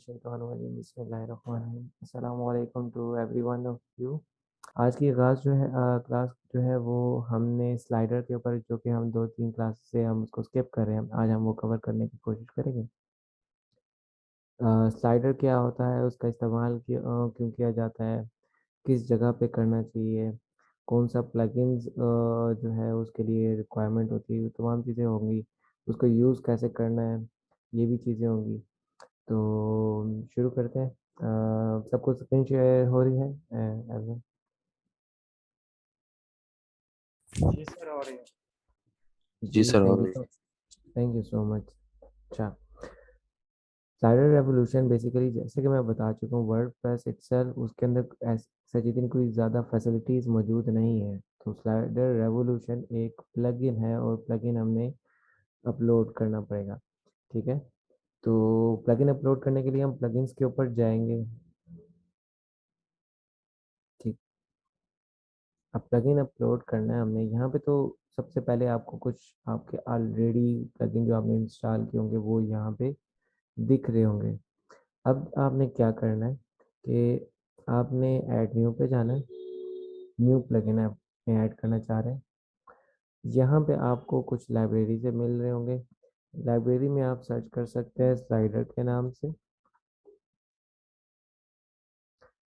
बिस्मिल्लाहिर्रहमानिर्रहीम। अस्सलाम वालेकुम टू एवरीवन ऑफ यू। आज की क्लास जो है वो हमने स्लाइडर के ऊपर, जो कि हम 2-3 क्लास से हम उसको स्किप कर रहे हैं, आज हम वो कवर करने की कोशिश करेंगे। स्लाइडर क्या होता है, उसका इस्तेमाल क्यों किया जाता है, किस जगह पे करना चाहिए, कौन सा प्लगइन्स जो है उसके लिए रिक्वायरमेंट होती है, वो तमाम चीज़ें होंगी। उसको यूज़ कैसे करना है, ये भी चीज़ें होंगी। तो शुरू करते हैं। सबको स्क्रीन शेयर हो रही है? एवरीवन? जी सर, हो रही है। जी, जी सर, थैंक और you so thank you so much. अच्छा, साइबर रेवोल्यूशन बेसिकली, जैसे कि मैं बता चुका हूँ, वर्डप्रेस इटसेल्फ उसके अंदर सच इतनी कोई ज़्यादा फैसिलिटीज़ मौजूद नहीं है। तो स्लाइडर रेवोल्यूशन एक प्लगइन है और प्लगइन हमने अपलोड करना पड़ेगा। ठीक है, तो प्लगइन अपलोड करने के लिए हम प्लगइन्स के ऊपर जाएंगे। ठीक, अब प्लगइन अपलोड करना है हमने यहाँ पे। तो सबसे पहले आपको कुछ आपके ऑलरेडी प्लगइन जो आपने इंस्टॉल किए होंगे वो यहाँ पे दिख रहे होंगे। अब आपने क्या करना है कि आपने ऐड न्यू पे जाना है। न्यू प्लगइन आप ऐड करना चाह रहे हैं। यहाँ पे आपको कुछ लाइब्रेरी से मिल रहे होंगे। लाइब्रेरी में आप सर्च कर सकते हैं स्लाइडर के नाम से।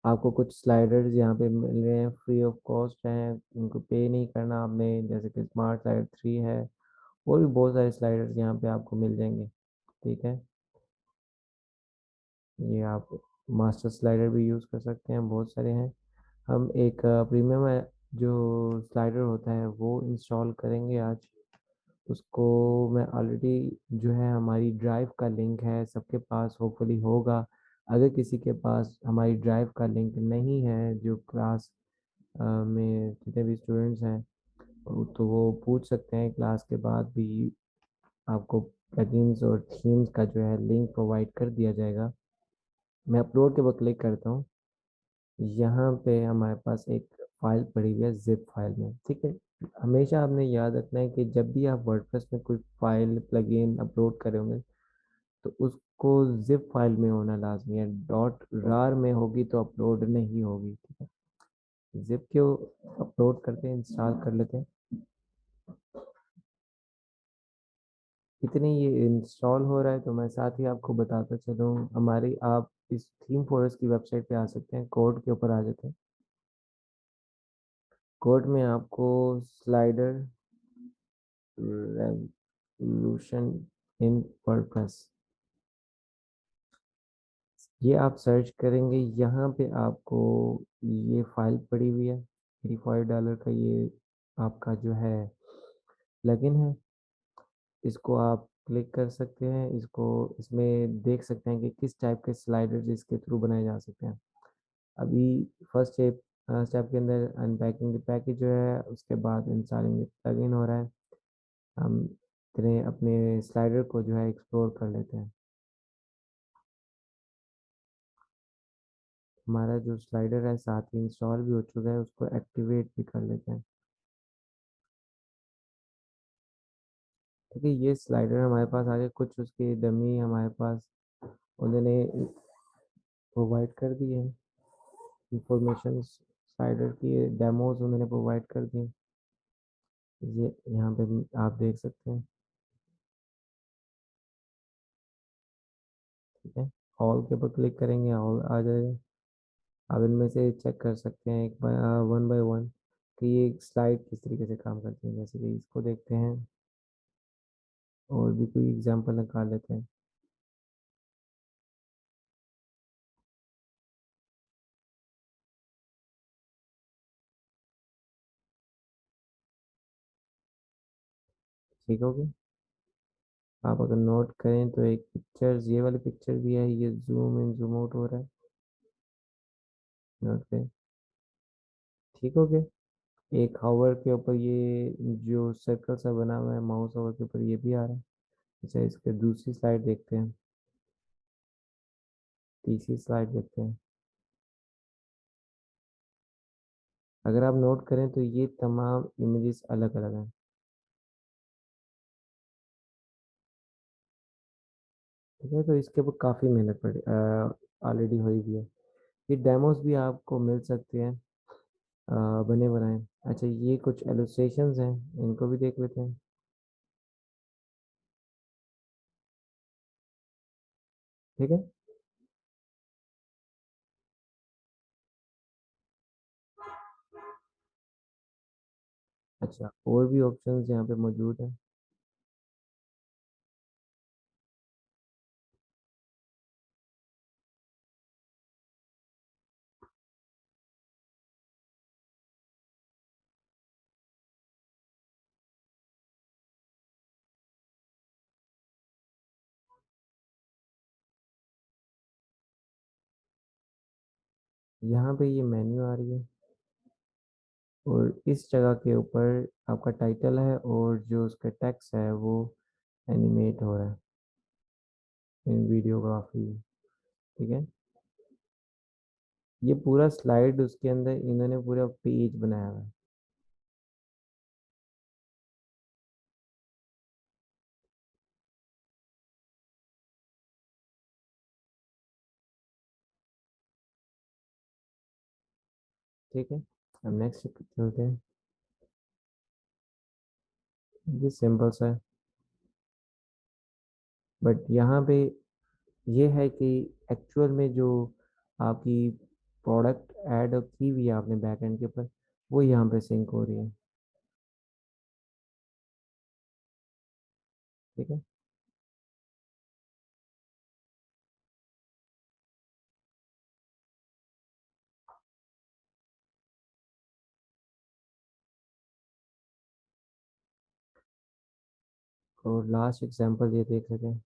आपको कुछ स्लाइडर्स यहाँ पे मिल रहे हैं, फ्री ऑफ कॉस्ट हैं, उनको पे नहीं करना आपने, जैसे कि स्मार्ट स्लाइडर 3 है। और भी बहुत सारे स्लाइडर्स यहाँ पे आपको मिल जाएंगे। ठीक है, ये आप मास्टर स्लाइडर भी यूज़ कर सकते हैं, बहुत सारे हैं। हम एक प्रीमियम जो स्लाइडर होता है वो इंस्टॉल करेंगे आज। उसको मैं ऑलरेडी, जो है हमारी ड्राइव का लिंक है, सबके पास होपफुली होगा। अगर किसी के पास हमारी ड्राइव का लिंक नहीं है, जो क्लास में जितने भी स्टूडेंट्स हैं, तो वो पूछ सकते हैं। क्लास के बाद भी आपको प्लगइन्स और थीम्स का जो है लिंक प्रोवाइड कर दिया जाएगा। मैं अपलोड के ऊपर क्लिक करता हूँ। यहाँ पे हमारे पास एक फाइल पड़ी हुई है जिप फाइल में। ठीक है, हमेशा आपने याद रखना है कि जब भी आप वर्डप्रेस में कोई फाइल प्लगइन अपलोड करोगे तो उसको जिप फाइल में होना लाजमी है। डॉट rar में होगी तो अपलोड नहीं होगी। ठीक है, जिप क्यों अपलोड करते हैं, इंस्टॉल कर लेते हैं। इतनी ये इंस्टॉल हो रहा है तो मैं साथ ही आपको बताता चलूँ, हमारी आप इस थीम फॉरेस्ट की वेबसाइट पे आ सकते हैं। कोड के ऊपर आ जाते हैं। कोड में आपको स्लाइडर रेवोल्यूशन इन वर्डप्रेस, ये आप सर्च करेंगे। यहाँ पे आपको ये फाइल पड़ी हुई है, $85 का। ये आपका जो है प्लगइन है, इसको आप क्लिक कर सकते हैं। इसको, इसमें देख सकते हैं कि किस टाइप के स्लाइडर्स इसके थ्रू बनाए जा सकते हैं। अभी फर्स्ट स्टेप स्टेप के अंदर अनपैकिंग द पैकेज जो है, उसके बाद इंस्टॉलिंग प्लगइन हो रहा है। हम इतने अपने स्लाइडर को जो है एक्सप्लोर कर लेते हैं। हमारा जो स्लाइडर है साथ ही इंस्टॉल भी हो चुका है, उसको एक्टिवेट भी कर लेते हैं। ठीक है, ये स्लाइडर हमारे पास आगे कुछ उसके डमी हमारे पास उन्होंने प्रोवाइड कर दिए हैं। इंफॉर्मेशन स्लाइडर की डेमोज उन्होंने प्रोवाइड कर दी। ये यहाँ पे भी आप देख सकते हैं। ठीक है, ऑल के ऊपर क्लिक करेंगे, ऑल आ जाएगा। आप इनमें से चेक कर सकते हैं वन बाय वन कि ये स्लाइड किस तरीके से काम करती है। जैसे कि इसको देखते हैं और भी कोई एग्जांपल निकाल लेते हैं। ठीक हो गया। आप अगर नोट करें तो एक पिक्चर्स, ये वाली पिक्चर भी है, ये जूम इन जूम आउट हो रहा है। नोट करें, ठीक हो गया। एक हावर के ऊपर ये जो सर्कल सा बना हुआ है, माउस हावर के ऊपर ये भी आ रहा है। अच्छा, इसके दूसरी स्लाइड देखते हैं, तीसरी स्लाइड देखते हैं। अगर आप नोट करें तो ये तमाम इमेजेस अलग अलग हैं। ठीक है, तो इसके ऊपर काफ़ी मेहनत पड़ी ऑलरेडी हुई भी है। ये डेमोस भी आपको मिल सकते हैं बने बनाए। अच्छा, ये कुछ एलुस्ट्रेशंस हैं, इनको भी देख लेते हैं। ठीक है। अच्छा, और भी ऑप्शंस यहाँ पे मौजूद हैं। यहाँ पे ये मेन्यू आ रही है, और इस जगह के ऊपर आपका टाइटल है, और जो उसका टेक्स्ट है वो एनिमेट हो रहा है इन वीडियोग्राफी। ठीक है। ये पूरा स्लाइड, उसके अंदर इन्होंने पूरा पेज बनाया हुआ है। ठीक है, अब नेक्स्ट चलते हैं। ये सिंपल सा है, बट यहाँ पे ये है कि एक्चुअल में जो आपकी प्रोडक्ट ऐड की हुई है आपने बैक एंड के ऊपर, वो यहाँ पे सिंक हो रही है। ठीक है। और लास्ट एग्जांपल ये देख लेते हैं।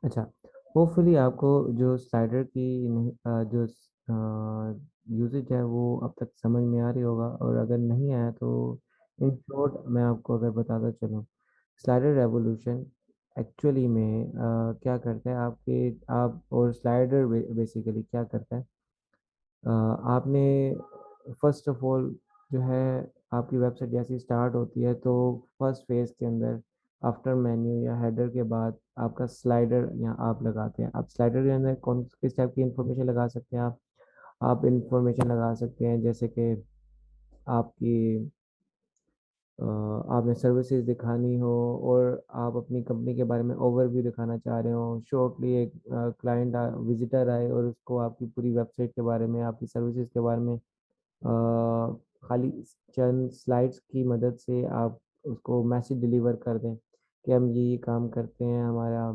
अच्छा, होपफुली आपको जो स्लाइडर की जो यूजेज है वो अब तक समझ में आ रही होगा, और अगर नहीं आया तो इन शॉर्ट मैं आपको अगर बताता चलूँ, स्लाइडर रेवोल्यूशन एक्चुअली में क्या करता है आपके, आप और स्लाइडर बेसिकली क्या करता है, आपने फर्स्ट ऑफ ऑल जो है, आपकी वेबसाइट जैसी स्टार्ट होती है तो फर्स्ट फेज के अंदर आफ्टर मेन्यू या हेडर के बाद आपका स्लाइडर यहाँ आप लगाते हैं। आप स्लाइडर के अंदर कौन किस टाइप की इंफॉर्मेशन लगा सकते हैं, आप इंफॉर्मेशन लगा सकते हैं जैसे कि आपकी आपने सर्विसेज दिखानी हो, और आप अपनी कंपनी के बारे में ओवरव्यू दिखाना चाह रहे हो, शॉर्टली एक क्लाइंट विजिटर आए और उसको आपकी पूरी वेबसाइट के बारे में, आपकी सर्विसेज के बारे में खाली चंद स्लाइड्स की मदद से आप उसको मैसेज डिलीवर कर दें कि हम ये काम करते हैं, हमारा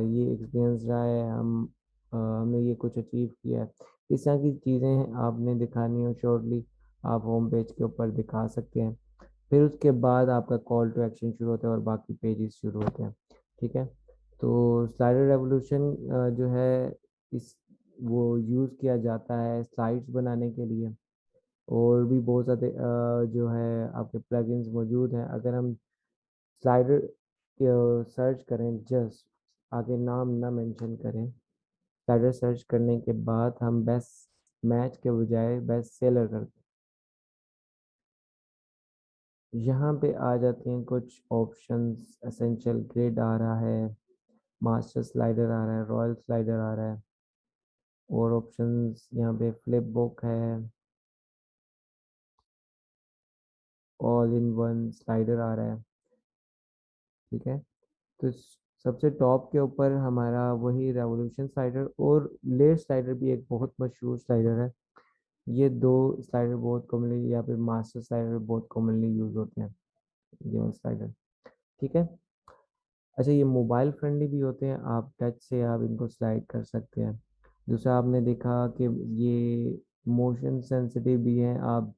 ये एक्सपीरियंस रहा है, हमने ये कुछ अचीव किया है। इस तरह की चीज़ें आपने दिखानी हो शॉर्टली, आप होम पेज के ऊपर दिखा सकते हैं। फिर उसके बाद आपका कॉल टू एक्शन शुरू होता है और बाकी पेजेस शुरू होते हैं। ठीक है। तो स्लाइडर रेवोल्यूशन जो है, इस वो यूज़ किया जाता है स्लाइड्स बनाने के लिए, और भी बहुत सारे जो है आपके प्लगइन्स मौजूद हैं। अगर हम स्लाइडर सर्च करें, जस्ट आगे नाम ना मेंशन करें, स्लाइडर सर्च करने के बाद हम बेस्ट मैच के बजाय बेस्ट सेलर करते हैं, यहाँ पे आ जाती हैं कुछ ऑप्शंस। एसेंशियल ग्रिड आ रहा है, मास्टर स्लाइडर आ रहा है, रॉयल स्लाइडर आ रहा है, और ऑप्शंस यहाँ पे फ्लिप बुक है, ऑल इन वन स्लाइडर आ रहा है। ठीक है। तो सबसे टॉप के ऊपर हमारा वही रेवोल्यूशन स्लाइडर, और लेयर स्लाइडर भी एक बहुत मशहूर स्लाइडर है। ये दो स्लाइडर बहुत कॉमनली, या फिर मास्टर स्लाइडर बहुत कॉमनली यूज होते हैं, ये वाला स्लाइडर। ठीक है। अच्छा, ये मोबाइल फ्रेंडली भी होते हैं, आप टच से आप इनको स्लाइड कर सकते हैं। दूसरा आपने देखा कि ये मोशन सेंसिटिव भी हैं, आप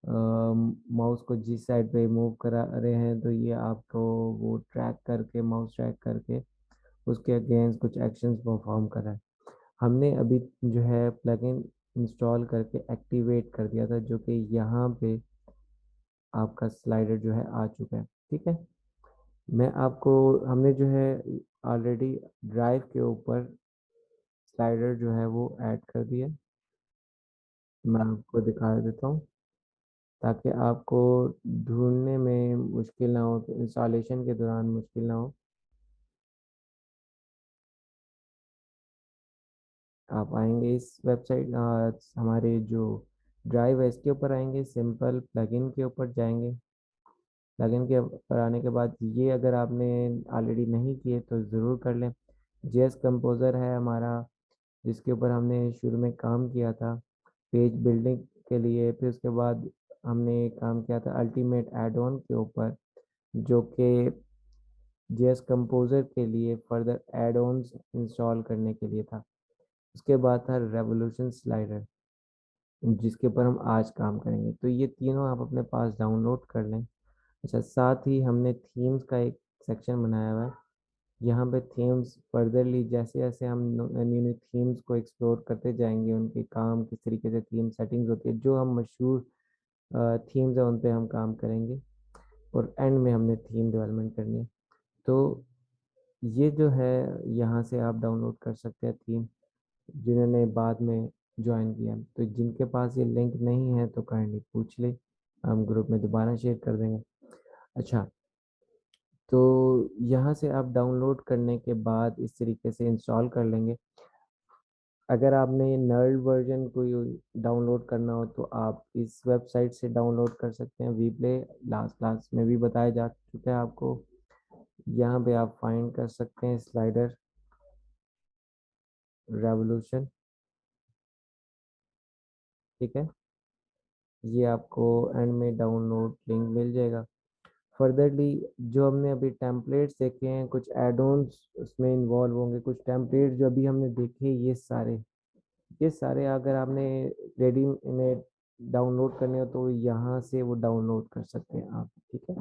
माउस को जिस साइड पे मूव करा रहे हैं तो ये आपको वो ट्रैक करके, माउस ट्रैक करके उसके अगेंस्ट कुछ एक्शंस परफॉर्म कर रहा है। हमने अभी जो है प्लगइन इंस्टॉल करके एक्टिवेट कर दिया था, जो कि यहाँ पे आपका स्लाइडर जो है आ चुका है। ठीक है। मैं आपको, हमने जो है ऑलरेडी ड्राइव के ऊपर स्लाइडर जो है वो ऐड कर दिया। मैं आपको दिखा देता हूँ ताकि आपको ढूंढने में मुश्किल ना हो, इंस्टॉलेशन के दौरान मुश्किल ना हो। आप आएंगे इस वेबसाइट, हमारे जो ड्राइव है इसके ऊपर आएंगे, सिंपल प्लगइन के ऊपर जाएंगे। प्लगइन के ऊपर आने के बाद ये अगर आपने ऑलरेडी नहीं किए तो ज़रूर कर लें। जेएस कंपोज़र है हमारा, जिसके ऊपर हमने शुरू में काम किया था पेज बिल्डिंग के लिए। फिर उसके बाद हमने काम किया था अल्टीमेट एड ऑन के ऊपर, जो कि जेएस कंपोज़र के लिए फर्दर एड ऑन्स इंस्टॉल करने के लिए था। उसके बाद था रेवोल्यूशन स्लाइडर, जिसके ऊपर हम आज काम करेंगे। तो ये तीनों आप अपने पास डाउनलोड कर लें। अच्छा, साथ ही हमने थीम्स का एक सेक्शन बनाया हुआ है। यहाँ पे थीम्स फर्दरली जैसे जैसे हम न्यू न्यू थीम्स को एक्सप्लोर करते जाएंगे, उनके काम किस तरीके से थीम सेटिंग्स होती है, जो हम मशहूर थीम्स है उन पे हम काम करेंगे और एंड में हमने थीम डेवलपमेंट करनी है। तो ये जो है यहाँ से आप डाउनलोड कर सकते हैं थीम, जिन्होंने बाद में ज्वाइन किया। तो जिनके पास ये लिंक नहीं है तो काइंडली पूछ ले, हम ग्रुप में दोबारा शेयर कर देंगे। अच्छा, तो यहाँ से आप डाउनलोड करने के बाद इस तरीके से इंस्टॉल कर लेंगे। अगर आपने नर्ड वर्जन कोई डाउनलोड करना हो तो आप इस वेबसाइट से डाउनलोड कर सकते हैं। वीप्ले लास्ट क्लास में भी बताया जा चुका है आपको। यहाँ पे आप फाइंड कर सकते हैं स्लाइडर रेवोल्यूशन, ठीक है। ये आपको एंड में डाउनलोड लिंक मिल जाएगा। फर्दरली जो हमने अभी टेम्पलेट्स देखे हैं, कुछ एड ऑन्स उसमें इन्वॉल्व होंगे, कुछ टेम्पलेट्स जो अभी हमने देखे, ये सारे अगर आपने रेडीमेड डाउनलोड करने हो तो यहाँ से वो डाउनलोड कर सकते हैं आप, ठीक है।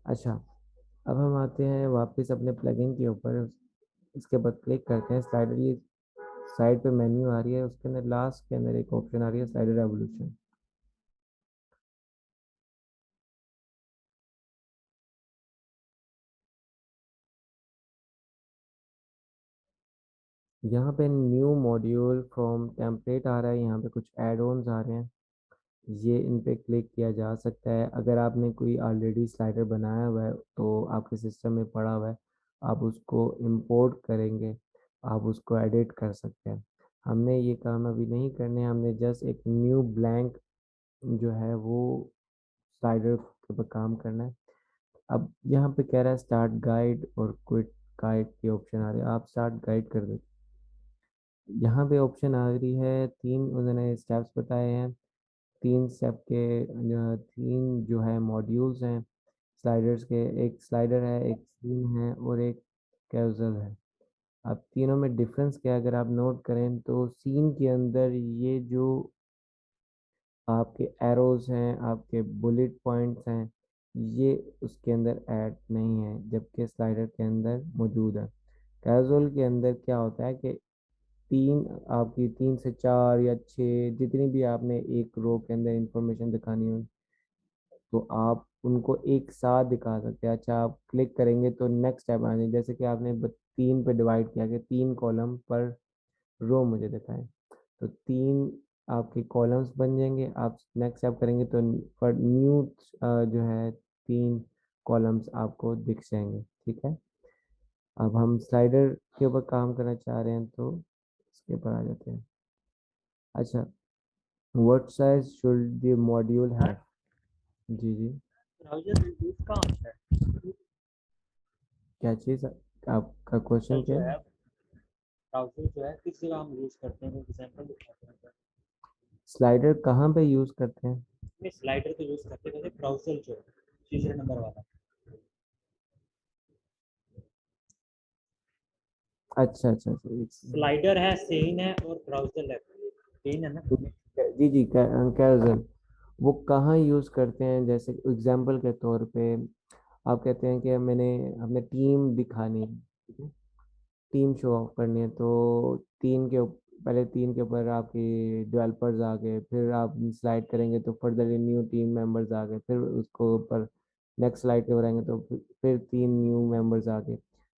अच्छा, अब हम आते हैं वापस अपने प्लगइन के ऊपर। इसके ऊपर क्लिक करते हैं, स्लाइडर ये साइड पे मेन्यू आ रही है, उसके अंदर लास्ट के अंदर एक ऑप्शन आ रही है स्लाइडर रेवोल्यूशन। यहाँ पे न्यू मॉड्यूल फ्रॉम टेम्पलेट आ रहा है, यहाँ पे कुछ एड ऑन्स आ रहे हैं, ये इन पे क्लिक किया जा सकता है। अगर आपने कोई ऑलरेडी स्लाइडर बनाया हुआ है तो आपके सिस्टम में पड़ा हुआ है, आप उसको इंपोर्ट करेंगे, आप उसको एडिट कर सकते हैं। हमने ये काम अभी नहीं करने, हमने जस्ट एक न्यू ब्लैंक जो है वो स्लाइडर के ऊपर काम करना है। अब यहाँ पे कह रहा है स्टार्ट गाइड और क्विट गाइड के ऑप्शन आ रहे हैं, आप स्टार्ट गाइड कर दें। यहाँ पे ऑप्शन आ रही है, तीन उन्होंने स्टेप्स बताए हैं। तीन स्टेप के तीन जो है मॉड्यूल्स हैं स्लाइडर्स के, एक स्लाइडर है, एक सीन है और एक कैजुअल है। अब तीनों में डिफरेंस क्या है अगर आप नोट करें तो सीन के अंदर ये जो आपके एरोज हैं, आपके बुलेट पॉइंट्स हैं, ये उसके अंदर ऐड नहीं है, जबकि स्लाइडर के अंदर मौजूद है। कैजुअल के अंदर क्या होता है कि तीन, आपकी 3 से 4 या 6 जितनी भी आपने एक रो के अंदर इंफॉर्मेशन दिखानी हो तो आप उनको एक साथ दिखा सकते हैं। अच्छा, आप क्लिक करेंगे तो नेक्स्ट स्टेप आ जाए, जैसे कि आपने 3 पे डिवाइड किया कि 3 कॉलम पर रो मुझे दिखाएं, तो 3 आपके कॉलम्स बन जाएंगे। आप नेक्स्ट स्टेप करेंगे तो पर न्यू जो है 3 कॉलम्स आपको दिख जाएंगे, ठीक है। अब हम स्लाइडर के ऊपर काम करना चाह रहे हैं तो इसके ऊपर आ जाते हैं। अच्छा, what size should the module have. जी जी, ब्राउज़र यूज़ कहाँ होता है? क्या चीज़, आपका क्वेश्चन ब्राउज़र क्या जो है। है ब्राउज़र जो है किस जगह हम यूज़ करते हैं, कोई एग्जांपल दिखाते हैं सर? स्लाइडर कहाँ पे यूज़ करते हैं। नहीं, स्लाइडर तो यूज़ करते हैं, जैसे ब्राउज़र जो है तीसरे नंबर वाला। अच्छा अच्छा अच्छा, स्लाइडर है, सीन है और ब्राउज़र है। तीन है ना? जी जी, कैजुअल वो कहाँ यूज़ करते हैं, जैसे एग्जांपल के तौर पे आप कहते हैं कि मैंने अपने टीम दिखानी है, ठीक है, टीम शो ऑफ करनी है, तो पहले 3 के ऊपर आपकी डेवलपर्स आ गए, फिर आप स्लाइड करेंगे तो फर्दर न्यू टीम मेंबर्स आ गए, फिर उसको ऊपर नेक्स्ट स्लाइड के ऊपर आएंगे तो फिर 3 न्यू मेंबर्स आ गए।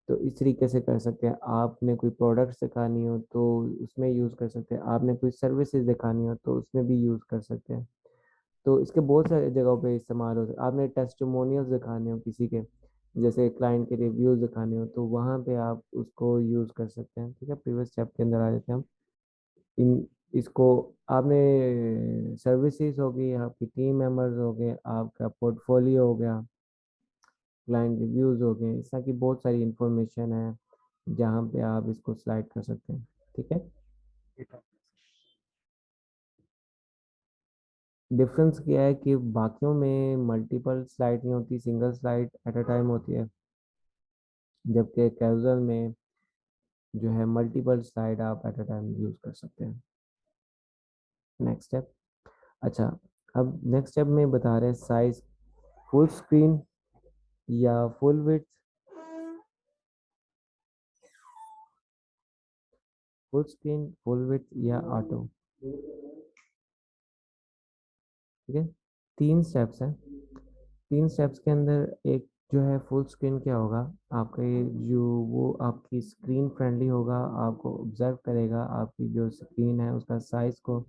तो इस तरीके से कर सकते हैं। आपने कोई प्रोडक्ट्स दिखानी हो तो उसमें यूज़ कर सकते हैं, आपने कोई सर्विसेज दिखानी हो तो उसमें भी यूज़ कर सकते हैं। तो इसके बहुत सारे जगहों पे इस्तेमाल होते हैं। आपने टेस्टिमोनियल्स दिखाने हो किसी के, जैसे क्लाइंट के रिव्यूज दिखाने हो, तो वहाँ पे आप उसको यूज़ कर सकते हैं। ठीक है, प्रीवियस स्टेप के अंदर आ जाते हैं हम। इन इसको आपने सर्विसेज हो गई, आपकी टीम मेंबर्स हो गए, आपका पोर्टफोलियो हो गया, क्लाइंट रिव्यूज हो गए, इस तरह की बहुत सारी इंफॉर्मेशन है जहाँ पे आप इसको स्लाइड कर सकते हैं। ठीक है, ठीक है। डिफरेंस क्या है कि बाकियों में मल्टीपल स्लाइड नहीं होती, single slide at a time होती है, जबकि कैजुअल में जो है मल्टीपल स्लाइड आप एट अ टाइम यूज कर सकते हैं। Next step. अच्छा, अब नेक्स्ट स्टेप में बता रहे हैं साइज, फुल स्क्रीन या full width, full screen, full width या ऑटो। ठीक है, 3 स्टेप्स हैं। 3 स्टेप्स के अंदर एक जो है फुल स्क्रीन क्या होगा, आपका ये जो वो आपकी स्क्रीन फ्रेंडली होगा, आपको ऑब्जर्व करेगा आपकी जो स्क्रीन है उसका साइज को,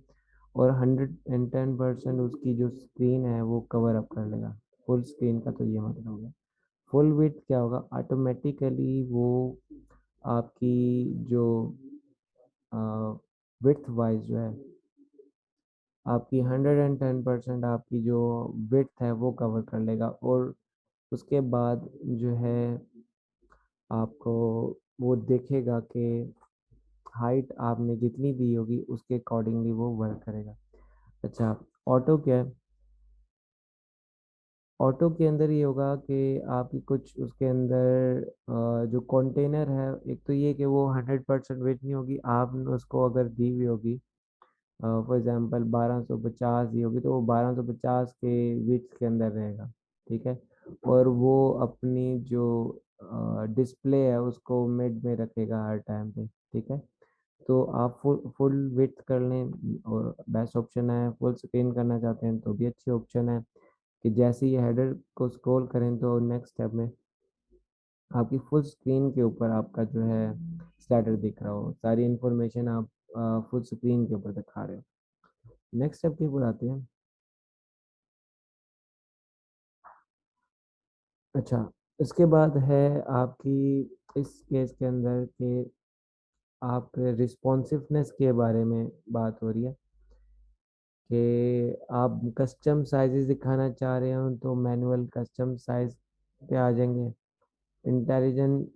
और 110% उसकी जो स्क्रीन है वो कवर अप कर लेगा। फुल स्क्रीन का तो ये मतलब हो गया। फुल विड्थ क्या होगा, ऑटोमेटिकली वो आपकी जो विड्थ वाइज जो है आपकी 110% आपकी जो विड्थ है वो कवर कर लेगा, और उसके बाद जो है आपको वो देखेगा कि हाइट आपने जितनी दी होगी उसके अकॉर्डिंगली वो वर्क करेगा। अच्छा, ऑटो क्या है, ऑटो के अंदर ये होगा कि आप कुछ उसके अंदर जो कंटेनर है, एक तो ये कि वो 100% वेट नहीं होगी, आपने उसको अगर दी हुई होगी फॉर एग्जांपल 1250 दी होगी तो वो 1250 के विड्थ के अंदर रहेगा। ठीक है, और वो अपनी जो डिस्प्ले है उसको मिड में रखेगा हर टाइम पे। ठीक है, तो आप फुल फुल विड्थ कर लें और बेस्ट ऑप्शन है। फुल स्क्रीन करना चाहते हैं तो भी अच्छी ऑप्शन है कि जैसे ही हेडर को स्क्रॉल करें तो नेक्स्ट स्टेप में आपकी फुल स्क्रीन के ऊपर आपका जो है स्लाइडर दिख रहा हो, सारी इंफॉर्मेशन आप फुल स्क्रीन के ऊपर दिखा रहे हो। नेक्स्ट स्टेप के ऊपर आते हैं। अच्छा, इसके बाद है आपकी इस केस के अंदर कि आप रिस्पॉन्सिवनेस के बारे में बात हो रही है कि आप कस्टम साइजेस दिखाना चाह रहे हो तो मैनुअल कस्टम साइज पे आ जाएंगे। इंटेलिजेंट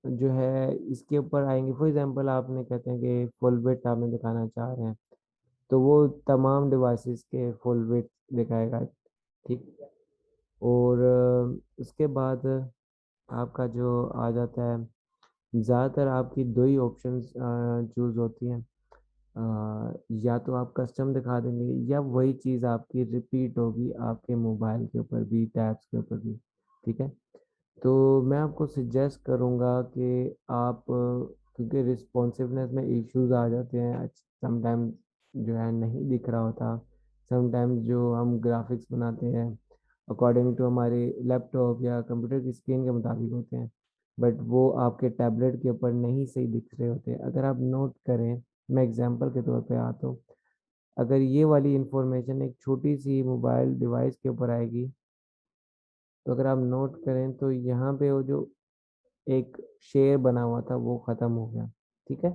जो है इसके ऊपर आएंगे। फॉर एग्जांपल आपने कहते हैं कि फुल विड्थ आपने दिखाना चाह रहे हैं तो वो तमाम डिवाइसेस के फुल विड्थ दिखाएगा। ठीक, और उसके बाद आपका जो आ जाता है, ज़्यादातर आपकी दो ही ऑप्शंस चूज़ होती हैं। या तो आप कस्टम दिखा देंगे या वही चीज़ आपकी रिपीट होगी आपके मोबाइल के ऊपर भी, टैब्स के ऊपर भी। ठीक है, तो मैं आपको सजेस्ट करूँगा कि आप क्योंकि रिस्पॉन्सिवनेस में इश्यूज आ जाते हैं समटाइम्स, जो है नहीं दिख रहा होता, समटाइम्स जो हम ग्राफिक्स बनाते हैं अकॉर्डिंग टू हमारे लैपटॉप या कंप्यूटर की स्क्रीन के मुताबिक होते हैं, बट वो आपके टैबलेट के ऊपर नहीं सही दिख रहे होते। अगर आप नोट करें, मैं एग्जांपल के तौर पे आता हूँ, अगर ये वाली इंफॉर्मेशन एक छोटी सी मोबाइल डिवाइस के ऊपर आएगी तो अगर आप नोट करें तो यहाँ पे वो जो एक शेर बना हुआ था वो ख़त्म हो गया। ठीक है,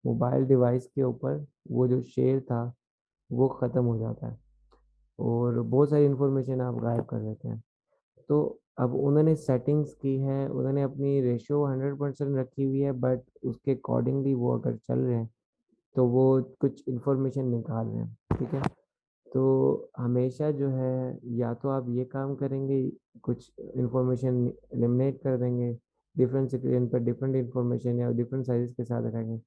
मोबाइल डिवाइस के ऊपर वो जो शेर था वो ख़त्म हो जाता है और बहुत सारी इंफॉर्मेशन आप गायब कर देते हैं। तो अब उन्होंने सेटिंग्स की है, उन्होंने अपनी रेशियो 100% रखी हुई है, बट उसके अकॉर्डिंगली वो अगर चल रहे हैं तो वो कुछ इंफॉर्मेशन निकाल रहे हैं। ठीक है, तो हमेशा जो है या तो आप ये काम करेंगे, कुछ इंफॉर्मेशन एलिमिनेट कर देंगे, डिफरेंट स्क्रीन पर डिफरेंट इंफॉर्मेशन या डिफरेंट साइज के साथ रखेंगे,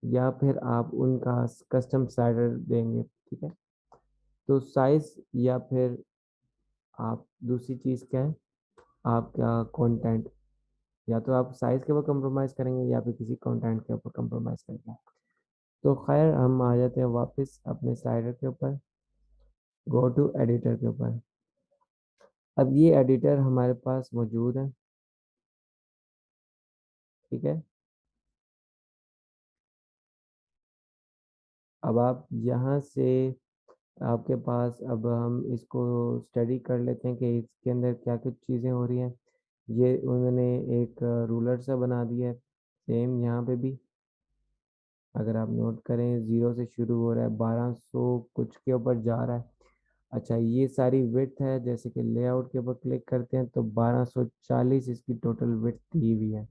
या फिर आप उनका कस्टम स्लाइडर देंगे। ठीक है, तो साइज या फिर आप दूसरी चीज़ क्या है, आपका कंटेंट, या तो आप साइज के ऊपर कंप्रोमाइज़ करेंगे या फिर किसी कंटेंट के ऊपर कंप्रोमाइज़ करेंगे। तो खैर हम आ जाते हैं वापस अपने स्लाइडर के ऊपर, गो टू एडिटर के ऊपर। अब ये एडिटर हमारे पास मौजूद है, ठीक है। अब आप यहाँ से, आपके पास, अब हम इसको स्टडी कर लेते हैं कि इसके अंदर क्या कुछ चीज़ें हो रही हैं। ये उन्होंने एक रूलर सा बना दिया है, सेम यहाँ पे भी अगर आप नोट करें 0 से शुरू हो रहा है, 1200 कुछ के ऊपर जा रहा है। अच्छा, ये सारी विड्थ है, जैसे कि लेआउट के ऊपर क्लिक करते हैं तो 1240 इसकी टोटल विड्थ दी हुई है,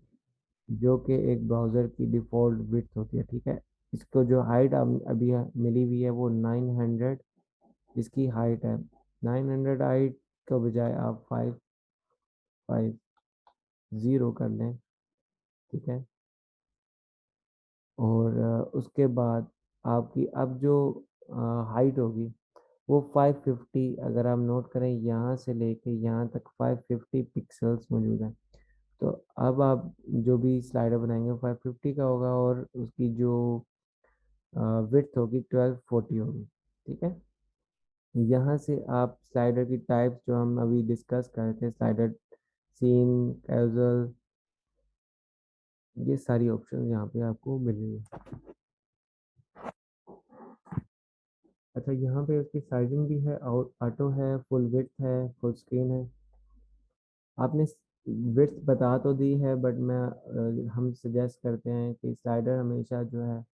जो कि एक ब्राउज़र की डिफ़ॉल्ट विड्थ होती है, ठीक है। इसको जो हाइट अभी मिली हुई है वो 900 इसकी हाइट है। 900 हाइट के बजाय आप 550 कर लें, ठीक है। और उसके बाद आपकी अब जो हाइट होगी वो 550, अगर आप नोट करें यहाँ से लेके यहाँ तक 550 पिक्सल्स मौजूद हैं। तो अब आप जो भी स्लाइडर बनाएंगे 550 का होगा, और उसकी जो विड्थ होगी 1240 होगी, ठीक है। यहाँ से आप स्लाइडर की टाइप्स जो हम अभी डिस्कस कर रहे थे, स्लाइडर, सीन, कैजुअल, ये सारी ऑप्शन यहाँ पे आपको मिलेंगे। अच्छा, यहाँ पे उसकी साइजिंग भी है, और ऑटो है, फुल विड्थ है, फुल स्क्रीन है। आपने विड्थ बता तो दी है, बट हम सजेस्ट करते हैं कि स्लाइडर हमेशा जो है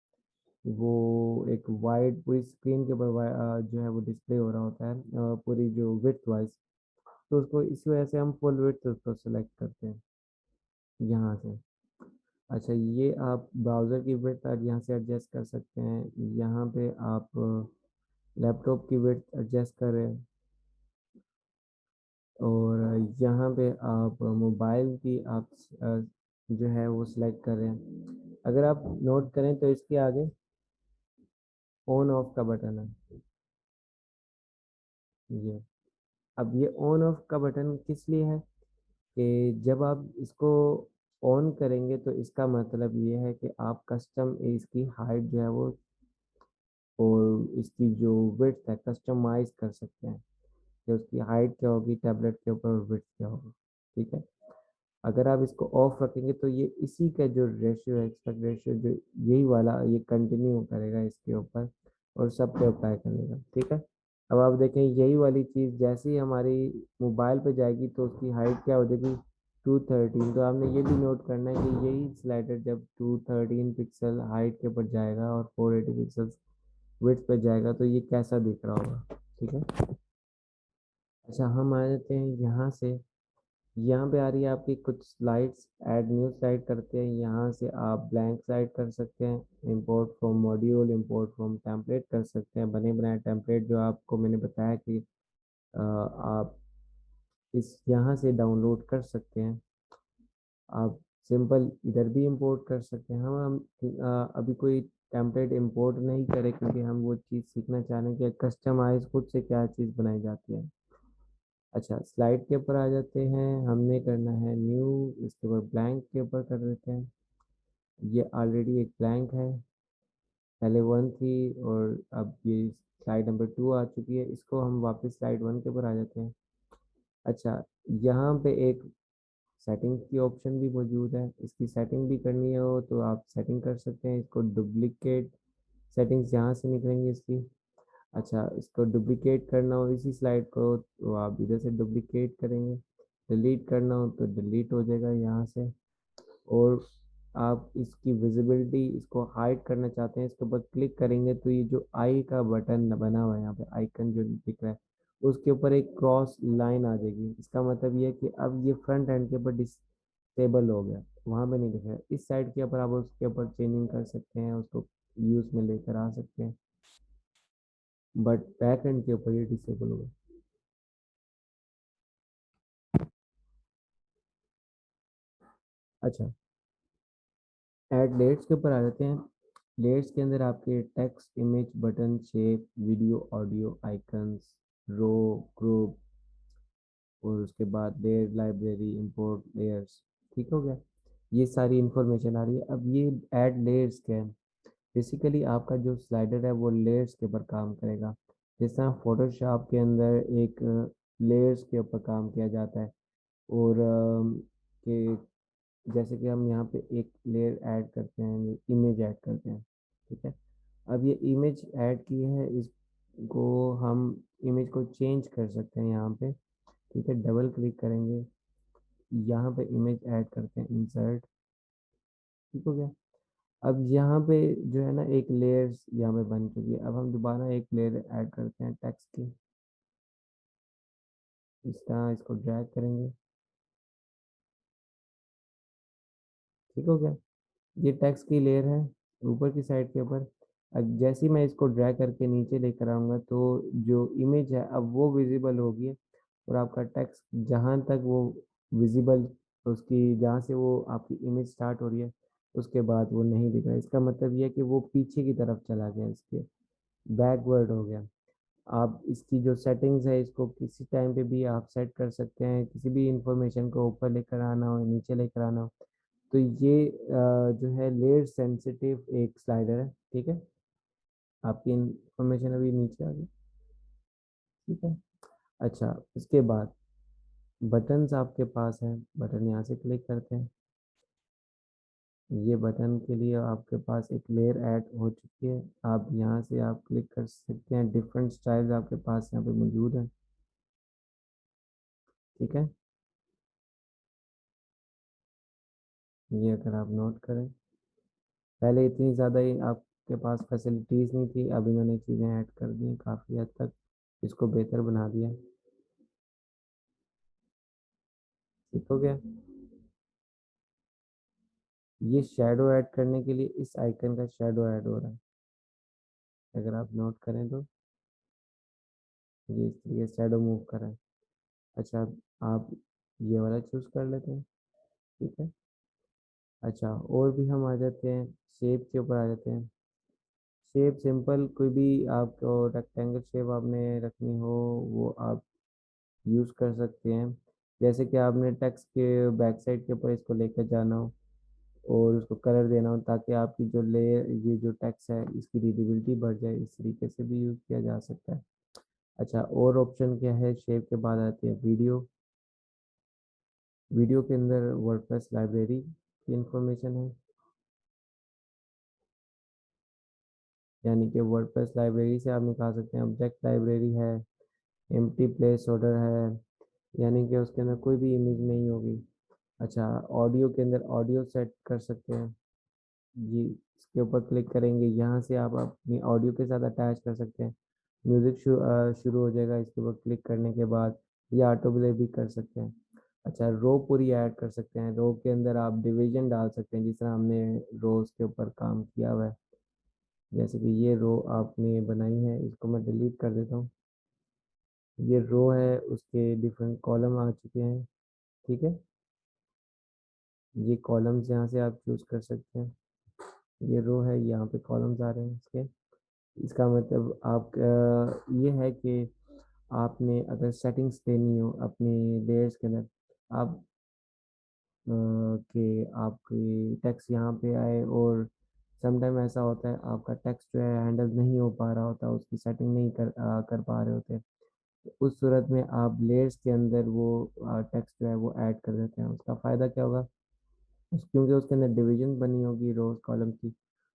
वो एक वाइड पूरी स्क्रीन के ऊपर जो है वो डिस्प्ले हो रहा होता है, पूरी जो विड्थ वाइज। तो उसको इस वजह से हम फुल विड्थ उसको सेलेक्ट करते हैं यहाँ से। अच्छा, ये आप ब्राउज़र की विड्थ यहाँ से एडजस्ट कर सकते हैं। यहाँ पे आप लैपटॉप की विड्थ एडजस्ट करें, और यहाँ पे आप मोबाइल की आप जो है वो सिलेक्ट करें। अगर आप नोट करें तो इसके आगे ऑन ऑफ का बटन है, ये। अब ये ऑन ऑफ का बटन किस लिए है कि जब आप इसको ऑन करेंगे तो इसका मतलब ये है कि आप कस्टम इसकी हाइट जो है वो और इसकी जो विड्थ है कस्टमाइज कर सकते हैं कि उसकी हाइट क्या होगी टैबलेट के ऊपर और विड्थ क्या होगी, ठीक है। अगर आप इसको ऑफ रखेंगे तो ये इसी का जो रेशियो है, एक्सपेक्ट रेशियो, जो यही वाला ये कंटिन्यू करेगा इसके ऊपर और सब पे अप्लाई कर लेगा, ठीक है। अब आप देखें यही वाली चीज़ जैसे ही हमारी मोबाइल पे जाएगी तो उसकी हाइट क्या हो जाएगी 213। तो आपने ये भी नोट करना है कि यही स्लाइडर जब 213 पिक्सल हाइट के ऊपर जाएगा और 480 पिक्सल विड्थ पे जाएगा तो ये कैसा दिख रहा होगा, ठीक है। अच्छा, हम आ जाते हैं यहाँ से। यहाँ पे आ रही है आपकी कुछ स्लाइड्स, ऐड न्यू स्लाइड करते हैं। यहाँ से आप ब्लैंक स्लाइड कर सकते हैं, import from module, import from template कर सकते हैं। बने बनाए टेम्पलेट जो आपको मैंने बताया कि आप इस यहाँ से डाउनलोड कर सकते हैं। आप सिंपल इधर भी इंपोर्ट कर सकते हैं। अभी कोई टेम्पलेट इंपोर्ट नहीं करें क्योंकि हम वो चीज़ सीखना चाह रहे हैं कि कस्टमाइज खुद से क्या चीज़ बनाई जाती है। अच्छा, स्लाइड के ऊपर आ जाते हैं, हमने करना है न्यू, इसके ऊपर ब्लैंक के ऊपर कर देते हैं। ये ऑलरेडी एक ब्लैंक है, पहले 1 थी और अब ये स्लाइड नंबर 2 आ चुकी है। इसको हम वापस स्लाइड 1 के ऊपर आ जाते हैं। अच्छा, यहाँ पे एक सेटिंग की ऑप्शन भी मौजूद है, इसकी सेटिंग भी करनी हो तो आप सेटिंग कर सकते हैं। इसको डुप्लीकेट सेटिंग्स यहाँ से निकलेंगी इसकी। अच्छा, इसको डुप्लीकेट करना हो इसी स्लाइड को तो आप इधर से डुप्लीकेट करेंगे, डिलीट करना हो तो डिलीट हो जाएगा यहाँ से। और आप इसकी विजिबिलिटी, इसको हाइड करना चाहते हैं, इसके ऊपर क्लिक करेंगे तो ये जो आई का बटन बना हुआ है यहाँ पे आइकन जो दिख रहा है उसके ऊपर एक क्रॉस लाइन आ जाएगी। इसका मतलब ये है कि अब ये फ्रंट एंड के ऊपर डिसेबल हो गया, वहाँ पे नहीं दिख रहा है। इस साइड के ऊपर आप उसके ऊपर चेंजिंग कर सकते हैं, उसको यूज़ में लेकर आ सकते हैं, बट बैक एंड के ऊपर ये डिसेबल होगा। अच्छा, ऐड लेयर्स के ऊपर आ जाते हैं। लेयर्स के अंदर आपके text, image, button, shape, video, audio, icons, row, group, और उसके बाद लेयर लाइब्रेरी, इंपोर्ट लेयर्स, ठीक हो गया। ये सारी इंफॉर्मेशन आ रही है। अब ये ऐड लेयर्स क्या है, बेसिकली आपका जो स्लाइडर है वो लेयर्स के ऊपर काम करेगा। जिस तरह फोटोशॉप के अंदर एक लेयर्स के ऊपर काम किया जाता है। और कि जैसे कि हम यहाँ पे एक लेयर ऐड करते हैं, इमेज ऐड करते हैं, ठीक है। अब ये इमेज ऐड की है, इसको हम इमेज को चेंज कर सकते हैं यहाँ पे, ठीक है। डबल क्लिक करेंगे, यहाँ पे इमेज ऐड करते हैं, इंसर्ट, ठीक हो गया। अब यहाँ पे जो है ना एक लेयर यहाँ पे बन चुकी है। अब हम दोबारा एक लेयर ऐड करते हैं टेक्स्ट की, इस तरह इसको ड्रैग करेंगे, ठीक हो गया। ये टेक्स्ट की लेयर है ऊपर की साइड के ऊपर। अब जैसे ही मैं इसको ड्रैग करके नीचे लेकर आऊँगा तो जो इमेज है अब वो विजिबल होगी, और आपका टेक्स्ट जहाँ तक वो विजिबल, उसकी जहाँ से वो आपकी इमेज स्टार्ट हो रही है उसके बाद वो नहीं दिख रहा। इसका मतलब ये है कि वो पीछे की तरफ चला गया, इसके बैकवर्ड हो गया। आप इसकी जो सेटिंग्स है इसको किसी टाइम पे भी आप सेट कर सकते हैं, किसी भी इंफॉर्मेशन को ऊपर लेकर आना हो, नीचे लेकर आना हो। तो ये जो है लेयर सेंसिटिव एक स्लाइडर है, ठीक है। आपकी इंफॉर्मेशन अभी नीचे आ गई, ठीक है। अच्छा, इसके बाद बटन्स आपके पास हैं, बटन यहाँ से क्लिक करते हैं। ये बटन के लिए आपके पास एक लेयर ऐड हो चुकी है। आप यहाँ से आप क्लिक कर सकते हैं, डिफरेंट स्टाइल्स आपके पास यहाँ पे मौजूद हैं, ठीक है। ये अगर आप नोट करें, पहले इतनी ज़्यादा ही आपके पास फैसिलिटीज़ नहीं थी, अब इन्होंने चीज़ें ऐड कर दी काफ़ी हद तक, इसको बेहतर बना दिया, ठीक हो गया। ये शैडो ऐड करने के लिए इस आइकन का शैडो ऐड हो रहा है, अगर आप नोट करें तो ये इस तरीके से शैडो मूव कर रहा है। अच्छा, आप ये वाला चूज़ कर लेते हैं, ठीक है। अच्छा, और भी हम आ जाते हैं, शेप के ऊपर आ जाते हैं। शेप सिंपल कोई भी आपको रेक्टेंगल शेप आपने रखनी हो वो आप यूज़ कर सकते हैं। जैसे कि आपने टेक्स्ट के बैक साइड के ऊपर इसको लेकर जाना हो और उसको कलर देना हो, ताकि आपकी जो लेयर, ये जो टेक्स्ट है इसकी रीडेबिलिटी बढ़ जाए, इस तरीके से भी यूज़ किया जा सकता है। अच्छा, और ऑप्शन क्या है, शेप के बाद आती है वीडियो। वीडियो के अंदर वर्डप्रेस लाइब्रेरी की इंफॉर्मेशन है, यानी कि वर्डप्रेस लाइब्रेरी से आप निकाल सकते हैं। ऑब्जेक्ट लाइब्रेरी है, एम्प्टी प्लेस होल्डर है, यानी कि उसके अंदर कोई भी इमेज नहीं होगी। अच्छा, ऑडियो के अंदर ऑडियो सेट कर सकते हैं, ये इसके ऊपर क्लिक करेंगे, यहाँ से आप अपनी ऑडियो के साथ अटैच कर सकते हैं। म्यूज़िक शुरू हो जाएगा इसके ऊपर क्लिक करने के बाद, या ऑटो प्ले भी कर सकते हैं। अच्छा, रो पूरी ऐड कर सकते हैं, रो के अंदर आप डिवीजन डाल सकते हैं, जिस तरह हमने रोज के ऊपर काम किया हुआ है। जैसे कि ये रो आपने बनाई है, इसको मैं डिलीट कर देता हूँ। ये रो है, उसके डिफरेंट कॉलम आ चुके हैं, ठीक है। ये कॉलम्स यहाँ से आप चूज कर सकते हैं। ये रो है, यहाँ पे कॉलम्स आ रहे हैं इसके। इसका मतलब आप ये है कि आपने अगर सेटिंग्स देनी हो अपनी लेयर्स के अंदर, आप कि आपकी टेक्स्ट यहाँ पे आए, और समटाइम ऐसा होता है आपका टेक्स्ट जो है हैंडल नहीं हो पा रहा होता, उसकी सेटिंग नहीं कर पा रहे होते, तो उस सूरत में आप लेयर्स के अंदर वो टेक्स्ट जो है वो ऐड कर देते हैं। उसका फ़ायदा क्या होगा, क्योंकि उसके अंदर डिवीजन बनी होगी रोज कॉलम की,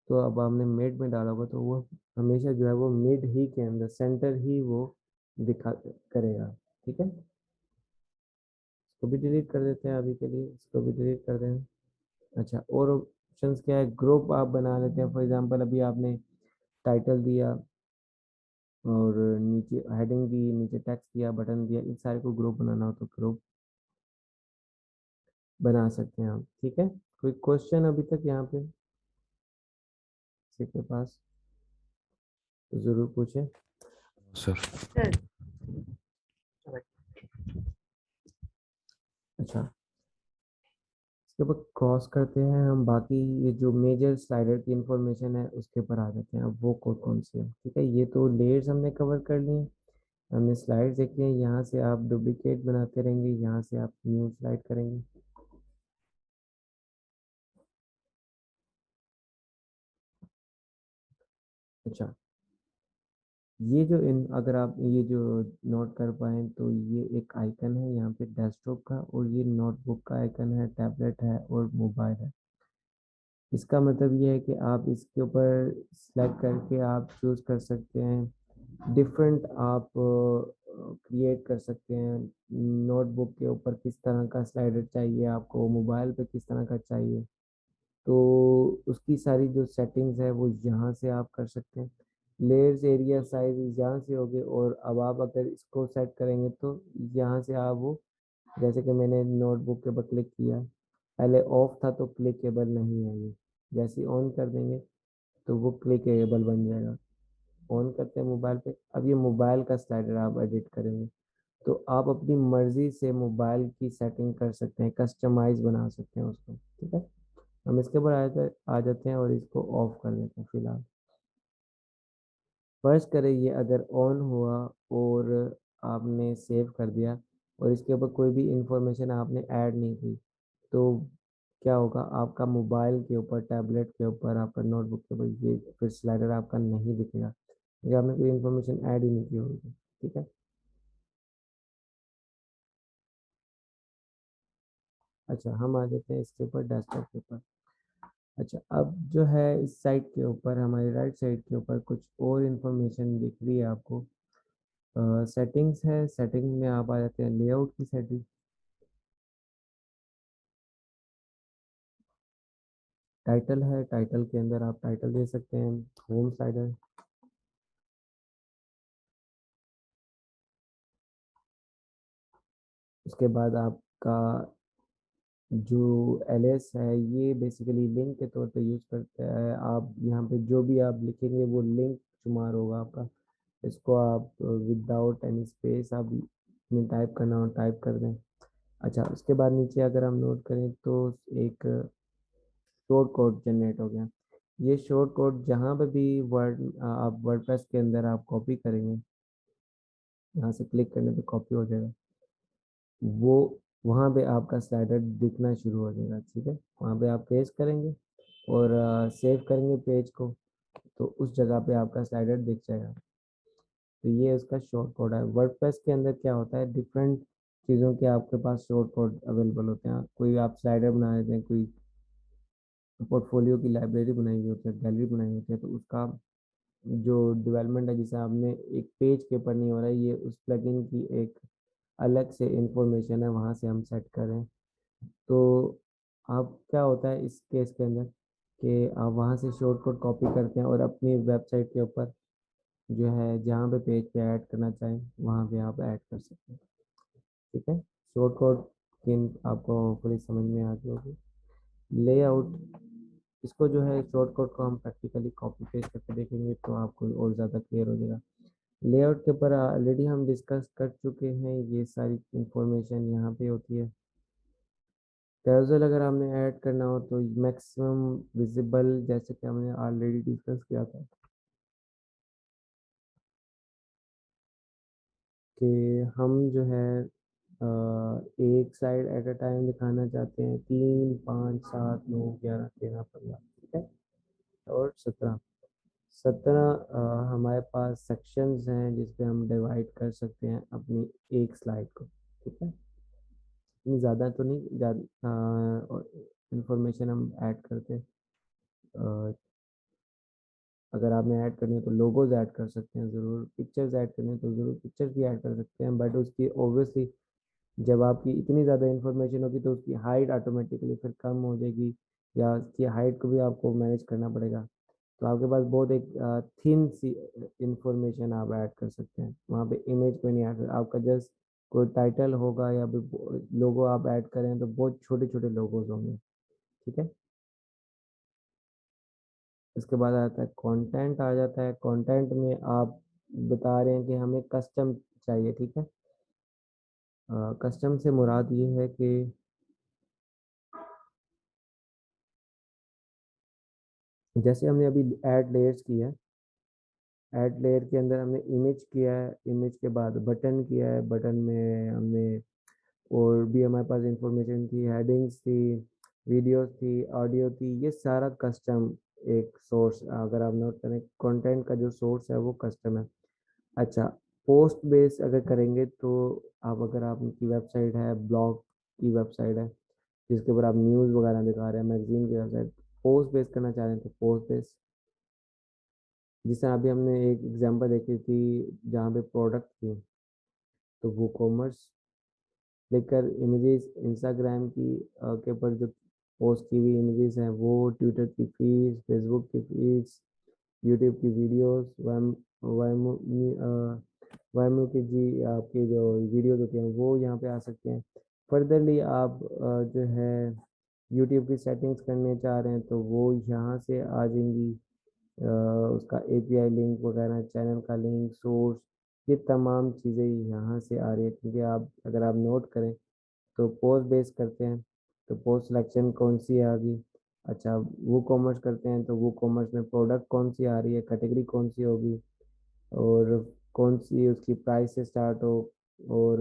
तो अब हमने मिड में डाला होगा तो वो हमेशा जो है वो मिड ही के अंदर, सेंटर ही वो दिखा करेगा, ठीक है। इसको भी डिलीट कर देते हैं अभी के लिए, इसको भी डिलीट कर दें। अच्छा, और ऑप्शंस क्या है, ग्रुप आप बना लेते हैं। फॉर एग्जांपल अभी आपने टाइटल दिया और नीचे हेडिंग दी, नीचे टेक्स्ट दिया, बटन दिया, इन सारे को ग्रुप बनाना हो तो ग्रुप बना सकते हैं आप, ठीक है। कोई क्वेश्चन अभी तक यहाँ पे किसी के पास तो ज़रूर पूछें। सर। अच्छा, इसके ऊपर क्रॉस करते हैं हम, बाकी ये जो मेजर स्लाइडर की इंफॉर्मेशन है उसके ऊपर आ जाते हैं। अब वो कौन कौन सी है, ठीक है। ये तो लेयर्स हमने कवर कर ली, हमने स्लाइड्स देखी हैं। यहाँ से आप डुप्लीकेट बनाते रहेंगे, यहाँ से आप न्यू स्लाइड करेंगे। अच्छा, ये जो इन अगर आप ये जो नोट कर पाएँ तो ये एक आइकन है यहाँ पे डेस्कटॉप का, और ये नोटबुक का आइकन है, टैबलेट है और मोबाइल है। इसका मतलब ये है कि आप इसके ऊपर सेलेक्ट करके आप चूज़ कर सकते हैं। डिफरेंट आप क्रिएट कर सकते हैं। नोटबुक के ऊपर किस तरह का स्लाइडर चाहिए आपको, मोबाइल पे किस तरह का चाहिए। तो उसकी सारी जो सेटिंग्स है वो यहाँ से आप कर सकते हैं। लेयर्स एरिया साइज यहाँ से हो गए, और अब आप अगर इसको सेट करेंगे तो यहाँ से आप वो, जैसे कि मैंने नोटबुक के ऊपर क्लिक किया, पहले ऑफ था तो क्लिकेबल नहीं है ये। जैसे ही ऑन कर देंगे तो वो क्लिकेबल बन जाएगा। ऑन करते हैं मोबाइल पे, अब ये मोबाइल का स्लाइडर आप एडिट करेंगे तो आप अपनी मर्जी से मोबाइल की सेटिंग कर सकते हैं, कस्टमाइज बना सकते हैं उसको। ठीक है, हम इसके ऊपर आ जाते हैं और इसको ऑफ कर देते हैं फिलहाल। फर्स्ट करें ये अगर ऑन हुआ और आपने सेव कर दिया और इसके ऊपर कोई भी इंफॉर्मेशन आपने ऐड नहीं की, तो क्या होगा, आपका मोबाइल के ऊपर, टैबलेट के ऊपर, आपका नोटबुक के ऊपर ये फिर स्लाइडर आपका नहीं दिखेगा, क्योंकि आपने कोई इन्फॉर्मेशन ऐड ही नहीं की होगी। ठीक है, अच्छा हम आ जाते हैं इसके ऊपर, डेस्कटॉप के ऊपर। अच्छा, अब जो है इस साइड के ऊपर, हमारी राइट साइड के ऊपर कुछ और इन्फॉर्मेशन दिख रही है आपको। सेटिंग्स है, सेटिंग में आप आ जाते हैं लेआउट की सेटिंग। टाइटल है, टाइटल के अंदर आप टाइटल दे सकते हैं। होम स्लाइडर, उसके बाद आपका जो एलएस है ये बेसिकली लिंक के तौर पे यूज़ करता है। आप यहाँ पे जो भी आप लिखेंगे वो लिंक शुमार होगा आपका। इसको आप विदाउट एनी स्पेस आप टाइप करना हो टाइप कर दें। अच्छा, उसके बाद नीचे अगर हम नोट करें तो एक शॉर्ट कोड जनरेट हो गया। ये शॉर्ट कोड जहाँ पे भी वर्ड आप वर्डप्रेस के अंदर आप कॉपी करेंगे, यहाँ से क्लिक करने पे कॉपी हो जाएगा, वो वहाँ पे आपका स्लाइडर दिखना शुरू हो जाएगा। ठीक है, वहाँ पे आप पेस्ट करेंगे और सेव करेंगे पेज को, तो उस जगह पे आपका स्लाइडर दिख जाएगा। तो ये उसका शॉर्ट कोड है। वर्डप्रेस के अंदर क्या होता है, डिफरेंट चीज़ों के आपके पास शॉर्ट कोड अवेलेबल होते हैं। कोई आप स्लाइडर बना देते हैं, कोई पोर्टफोलियो की लाइब्रेरी बनाई हुई होती है, गैलरी बनाई होती है, तो उसका जो डेवलपमेंट है, जिसे आपने एक पेज के ऊपर नहीं हो रहा है, ये उस प्लगइन की एक अलग से इंफॉर्मेशन है, वहाँ से हम सेट करें। तो आप क्या होता है इस केस के अंदर कि आप वहाँ से शॉर्ट कोड कॉपी करते हैं और अपनी वेबसाइट के ऊपर जो है जहाँ पे पेज पे ऐड करना चाहें वहाँ पे आप ऐड कर सकते हैं। ठीक है, शॉर्ट कोड किन आपको पूरी समझ में आ गई होगी। लेआउट, इसको जो है शॉर्ट कोड को हम प्रैक्टिकली कॉपी पेस्ट करके देखेंगे तो आपको और ज़्यादा क्लियर हो जाएगा। लेआउट के ऊपर ऑलरेडी हम डिस्कस कर चुके हैं, ये सारी इंफॉर्मेशन यहाँ पे होती है। कैजुअल अगर हमने ऐड करना हो तो मैक्सिमम विजिबल, जैसे कि हमने ऑलरेडी डिस्कस किया था कि हम जो है एक साइड एट अ टाइम दिखाना चाहते हैं, 3, 5, 7, 9, 11, 13, 15। ठीक है, और 17 हमारे पास सेक्शंस हैं जिसपे हम डिवाइड कर सकते हैं अपनी एक स्लाइड को। ठीक है, इतनी ज़्यादा तो नहीं, ज़्यादा इंफॉर्मेशन हम ऐड करते हैं। अगर आपने ऐड करनी है तो लोगोज ऐड कर सकते हैं ज़रूर, पिक्चर्स ऐड करनी है तो ज़रूर पिक्चर्स भी ऐड कर सकते हैं, बट उसकी ऑब्वियसली जब आपकी इतनी ज़्यादा इन्फॉर्मेशन होगी तो उसकी हाइट ऑटोमेटिकली फिर कम हो जाएगी, या उसकी हाइट को भी आपको मैनेज करना पड़ेगा। तो आपके पास बहुत एक थिन सी इंफॉर्मेशन आप ऐड कर सकते हैं, वहाँ पे इमेज कोई नहीं ऐड कर, आपका जस्ट कोई टाइटल होगा या लोगो आप ऐड करें तो बहुत छोटे छोटे लोगोज होंगे। ठीक है, इसके बाद आता है कंटेंट, आ जाता है कंटेंट में आप बता रहे हैं कि हमें कस्टम चाहिए। ठीक है, कस्टम से मुराद ये है कि जैसे हमने अभी ऐड लेयर्स की है, ऐड लेयर के अंदर हमने इमेज किया है, इमेज के बाद बटन किया है, बटन में हमने और भी हमारे पास इंफॉर्मेशन थी, हेडिंग्स थी, वीडियोस थी, ऑडियो थी, ये सारा कस्टम एक सोर्स, अगर आप नोट करें कंटेंट का जो सोर्स है वो कस्टम है। अच्छा, पोस्ट बेस अगर करेंगे तो आप, अगर आपकी वेबसाइट है, ब्लॉग की वेबसाइट है जिसके ऊपर आप न्यूज़ वगैरह दिखा रहे हैं, मैगजीन की वेबसाइट, पोस्ट बेस करना चाह रहे हैं तो पोस्ट बेस। जिस तरह अभी हमने एक एग्जांपल देखी थी जहाँ पे प्रोडक्ट थी, तो वो कॉमर्स लेकर इमेजेस इंस्टाग्राम की के ऊपर जो पोस्ट की हुई इमेजेस हैं वो ट्विटर की फीड्स, फेसबुक की फीड्स, यूट्यूब की वीडियोस, वाइमो वाइमो की जी आपकी जो वीडियोस होती हैं वो यहाँ पे आ सकते हैं। फर्दरली आप जो है यूट्यूब की सेटिंग्स करने चाह रहे हैं तो वो यहाँ से आ जाएंगी। उसका एपीआई लिंक वगैरह, चैनल का लिंक, सोर्स, ये तमाम चीज़ें यहाँ से आ रही है। क्योंकि आप, अगर आप नोट करें तो पोस्ट बेस करते हैं तो पोस्ट सिलेक्शन कौन सी आ गई। अच्छा, वो कॉमर्स करते हैं तो वो कॉमर्स में प्रोडक्ट कौन सी आ रही है, कैटेगरी कौन सी होगी, और कौन सी उसकी प्राइस से स्टार्ट हो, और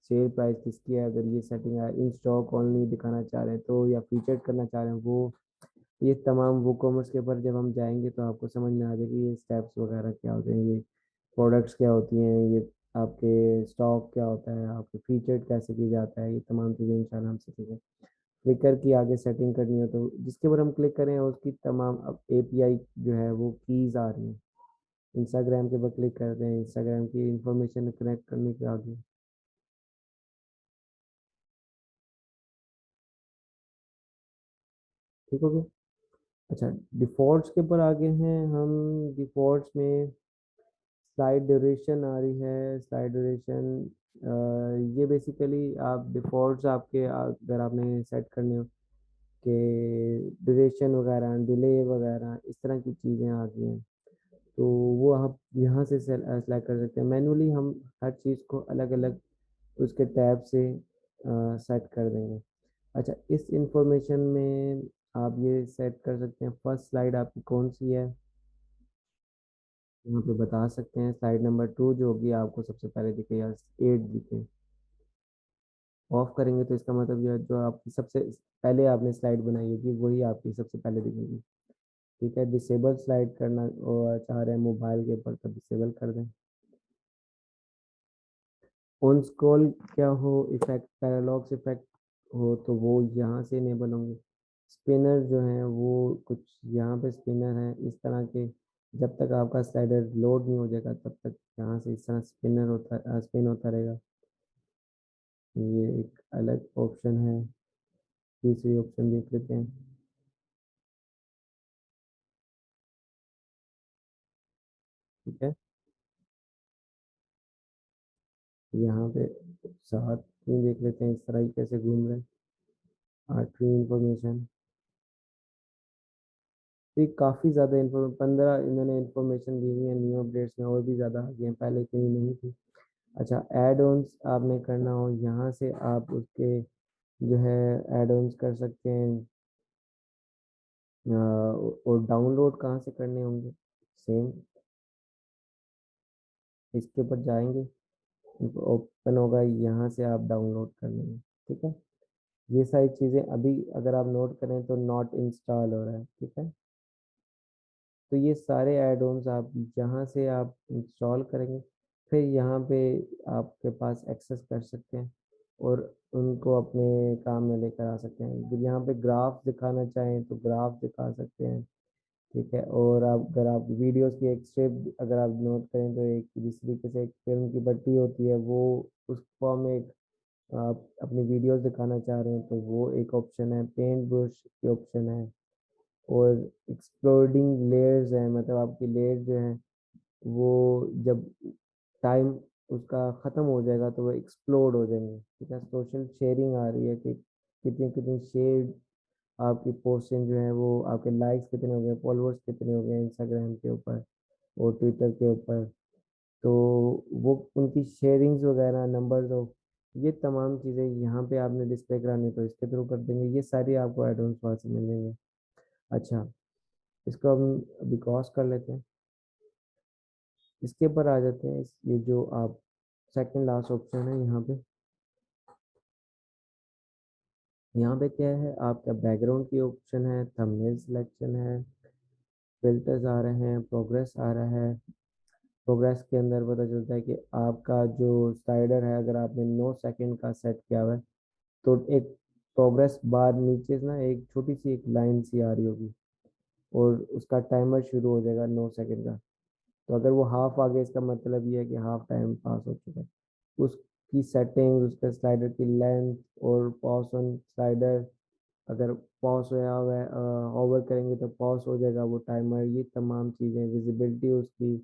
सेल प्राइस किसकी है, अगर ये सेटिंग है, इन स्टॉक ओनली दिखाना चाह रहे हैं तो, या फीचर्ड करना चाह रहे हैं वो। ये तमाम वो कॉमर्स के ऊपर जब हम जाएंगे तो आपको समझ में आ जाएगा कि ये स्टेप्स वगैरह क्या होते हैं, ये प्रोडक्ट्स क्या होती हैं, ये आपके स्टॉक क्या होता है, आपके फीचर्ड कैसे किया जाता है, ये तमाम चीज़ें इंशाल्लाह हम सीखेंगे। फ्लिकर की आगे सेटिंग करनी हो तो जिसके ऊपर हम क्लिक करें उसकी तमाम अब एपीआई जो है वो कीज़ आ रही हैं। इंस्टाग्राम के ऊपर क्लिक करते हैं, इंस्टाग्राम की इंफॉर्मेशन कनेक्ट करने के आगे, ठीक हो गया। अच्छा, डिफ़ॉल्ट्स के ऊपर आगे हैं हम। डिफ़ॉल्ट्स में स्लाइड ड्यूरेशन आ रही है। स्लाइड ड्यूरेशन ये बेसिकली आप डिफ़ॉल्ट्स आपके अगर आपने सेट करने हो कि ड्यूरेशन वगैरह, डिले वगैरह, इस तरह की चीज़ें आ गई हैं तो वो आप यहाँ से सेलेक्ट कर सकते हैं। मैनुअली हम हर चीज़ को अलग अलग उसके टैब से सेट कर देंगे। अच्छा, इस इंफॉर्मेशन में आप ये सेट कर सकते हैं फर्स्ट स्लाइड आपकी कौन सी है, यहाँ पे बता सकते हैं। स्लाइड नंबर 2 जो होगी आपको सबसे पहले दिखे या 8 दिखे। ऑफ करेंगे तो इसका मतलब ये है, जो आपकी सबसे पहले आपने स्लाइड बनाई होगी वही आपकी सबसे पहले दिखेगी। ठीक है, डिसेबल स्लाइड करना और चाह रहे हैं मोबाइल के ऊपर तो डिसेबल कर दें। ऑन स्क्रॉल क्या हो इफेक्ट, पैरालॉक्स इफेक्ट हो तो वो यहाँ से इनेबल होंगे। स्पिनर जो हैं वो कुछ यहाँ पे स्पिनर हैं इस तरह के, जब तक आपका स्लाइडर लोड नहीं हो जाएगा तब तक यहाँ से इस तरह स्पिनर होता स्पिन होता रहेगा। ये एक अलग ऑप्शन है। तीसरी ऑप्शन देख लेते हैं। ठीक है, यहाँ पे सातवीं देख लेते हैं इस तरह ही कैसे घूम रहे हैं। आठवीं इंफॉर्मेशन, तो ये काफ़ी ज़्यादा इन्फॉर्म 15 इन्होंने इन्फॉर्मेशन दी हुई है। न्यू अपडेट्स में और भी ज़्यादा आ गए हैं, पहले इतनी नहीं थी। अच्छा, एड ऑन्स आपने करना हो यहाँ से आप उसके जो है एड ऑन्स कर सकते हैं। और डाउनलोड कहाँ से करने होंगे, सेम इसके ऊपर जाएंगे, ओपन होगा, यहाँ से आप डाउनलोड कर लेंगे। ठीक है, ये सारी चीज़ें अभी अगर आप नोट करें तो नॉट इंस्टॉल हो रहा है। ठीक है, तो ये सारे एड ऑन्स आप जहाँ से आप इंस्टॉल करेंगे फिर यहाँ पे आपके पास एक्सेस कर सकते हैं और उनको अपने काम में लेकर आ सकते हैं। तो यहाँ पे ग्राफ दिखाना चाहें तो ग्राफ दिखा सकते हैं। ठीक है, और आप अगर आप वीडियोस की एक स्ट्रिप अगर आप नोट करें तो एक जिस तरीके से एक फिल्म की बट्टी होती है वो उस फॉर्म में एक आप अपनी वीडियोस दिखाना चाह रहे हैं तो वो एक ऑप्शन है। पेंट ब्रश की ऑप्शन है, और एक्सप्लोडिंग लेयर्स है, मतलब आपकी लेयर जो है वो जब टाइम उसका ख़त्म हो जाएगा तो वो एक्सप्लोड हो जाएंगे। ठीक है, सोशल शेयरिंग आ रही है कि कितनी कितनी शेयर आपकी पोस्टिंग जो है वो, आपके लाइक्स कितने हो गए, फॉलोअर्स कितने हो गए इंस्टाग्राम के ऊपर और ट्विटर के ऊपर, तो वो उनकी शेयरिंग्स वगैरह, नंबर्स ऑफ, ये तमाम चीज़ें यहाँ पे आपने डिस्प्ले करानी तो इसके थ्रू कर देंगे। ये सारी आपको एडवांस वहाँ से मिल जाएंगे। अच्छा, इसको हम अभी क्रॉस कर लेते हैं, इसके ऊपर आ जाते हैं। ये जो आप सेकंड लास्ट ऑप्शन है यहाँ पे क्या है, आपका बैकग्राउंड की ऑप्शन है, थंबनेल सिलेक्शन है, फिल्टर्स आ रहे हैं, प्रोग्रेस आ रहा है, प्रोग्रेस के अंदर पता चलता है कि आपका जो स्लाइडर है, अगर आपने 9 सेकंड का सेट किया हुआ है तो एक प्रोग्रेस बार नीचे से ना एक छोटी सी एक लाइन सी आ रही होगी और उसका टाइमर शुरू हो जाएगा 9 सेकंड का। तो अगर वो हाफ आ गया इसका मतलब ये है कि हाफ टाइम पास हो चुका है। उसकी सेटिंग, उसके स्लाइडर की लेंथ और पॉज ऑन स्लाइडर, अगर पॉज होया हुआ है ओवर करेंगे तो पॉज हो जाएगा वो टाइमर। ये तमाम चीज़ें, विजिबिलिटी उसकी,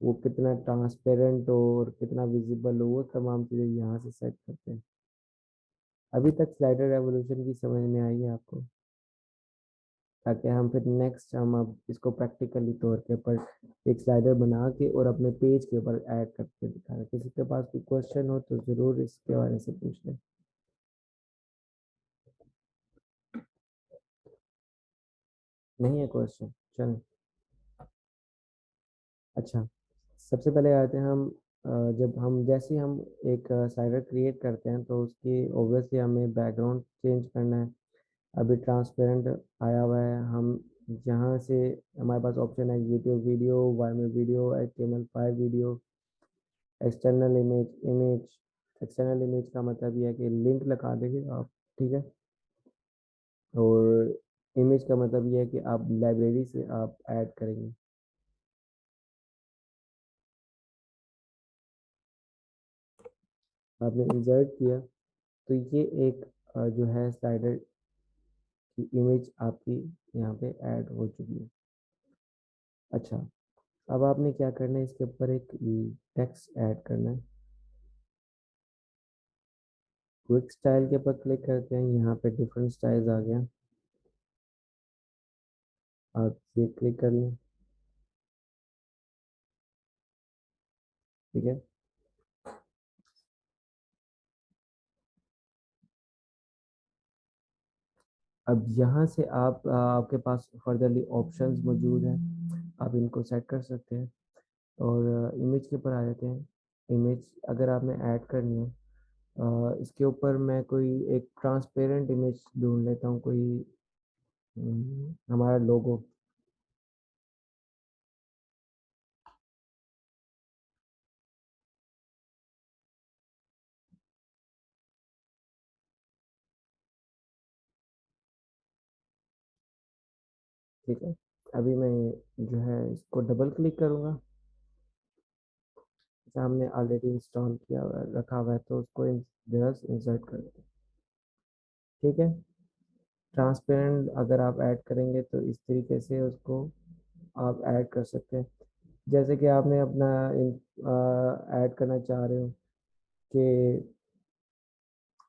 वो कितना ट्रांसपेरेंट हो और कितना विजिबल हो, वो तमाम चीज़ें यहाँ से सेट करते हैं। अभी तक स्लाइडर रेवोल्यूशन की समझ में आई है आपको? ताकि हम फिर नेक्स्ट हम अब इसको प्रैक्टिकली तौर के ऊपर एक स्लाइडर बना के और अपने पेज के ऊपर ऐड करके दिखा रहे। किसी के पास कोई क्वेश्चन हो तो ज़रूर इसके बारे से पूछ लें। नहीं है क्वेश्चन? चलें। अच्छा, सबसे पहले आते हैं हम जब हम जैसे ही हम एक स्लाइडर क्रिएट करते हैं तो उसकी ऑब्वियसली हमें बैकग्राउंड चेंज करना है। अभी ट्रांसपेरेंट आया हुआ है, हम यहाँ से हमारे पास ऑप्शन है YouTube video, Vimeo video, HTML5 video, external image. External image का मतलब ये है कि लिंक लगा देंगे आप, ठीक है। और इमेज का मतलब ये है कि आप लाइब्रेरी से आप ऐड करेंगे। आपने इंसर्ट किया तो ये एक जो है स्लाइडर की इमेज आपकी यहाँ पे ऐड हो चुकी है। अच्छा, अब आपने क्या करना है, इसके ऊपर एक टेक्स्ट ऐड करना है। क्विक स्टाइल के ऊपर क्लिक करते हैं, यहाँ पे डिफरेंट स्टाइल्स आ गया, आप ये क्लिक कर लें, ठीक है। अब यहाँ से आप आपके पास फर्दरली ऑप्शंस मौजूद हैं, आप इनको सेट कर सकते हैं। और इमेज के ऊपर आ जाते हैं। इमेज अगर आपने ऐड करनी है, इसके ऊपर मैं कोई एक ट्रांसपेरेंट इमेज ढूंढ लेता हूँ, कोई हमारा लोगो। ठीक है, अभी मैं जो है इसको डबल क्लिक करूँगा। जैसे हमने ऑलरेडी इंस्टॉल किया हुआ रखा हुआ है तो उसको जस्ट इंसर्ट कर दें, ठीक है। ट्रांसपेरेंट अगर आप ऐड करेंगे तो इस तरीके से उसको आप ऐड कर सकते हैं। जैसे कि आपने अपना ऐड करना चाह रहे हो कि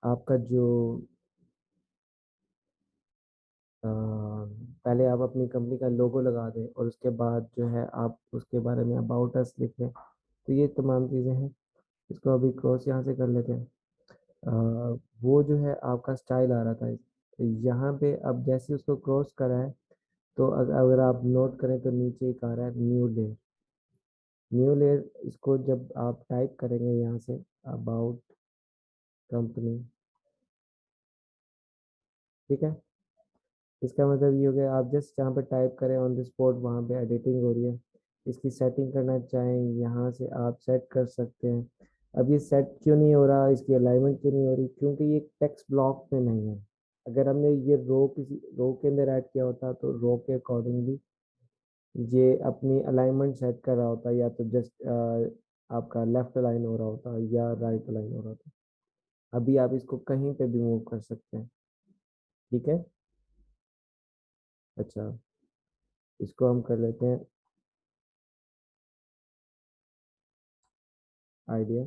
आपका जो पहले आप अपनी कंपनी का लोगो लगा दें और उसके बाद जो है आप उसके बारे में अबाउट अस लिख लें। तो ये तमाम चीज़ें हैं। इसको अभी क्रॉस यहाँ से कर लेते हैं। वो जो है आपका स्टाइल आ रहा था, तो यहाँ पे अब जैसे उसको क्रॉस करा है तो अगर आप नोट करें तो नीचे एक आ रहा है न्यू लेयर। न्यू लेयर, इसको जब आप टाइप करेंगे यहाँ से अबाउट कंपनी, ठीक है। इसका मतलब ये हो गया, आप जस्ट जहाँ पे टाइप करें ऑन द स्पॉट वहाँ पे एडिटिंग हो रही है। इसकी सेटिंग करना चाहें यहाँ से आप सेट कर सकते हैं। अब ये सेट क्यों नहीं हो रहा, इसकी अलाइनमेंट क्यों नहीं हो रही, क्योंकि ये टेक्स्ट ब्लॉक में नहीं है। अगर हमने ये रो किसी रो के अंदर ऐड किया होता तो रो के अकॉर्डिंगली ये अपनी अलाइनमेंट सेट कर रहा होता, या तो जस्ट आपका लेफ्ट अलाइन हो रहा होता या राइट अलाइन हो रहा होता। अभी आप इसको कहीं पे भी मूव कर सकते हैं, ठीक है। अच्छा, इसको हम कर लेते हैं आइडिया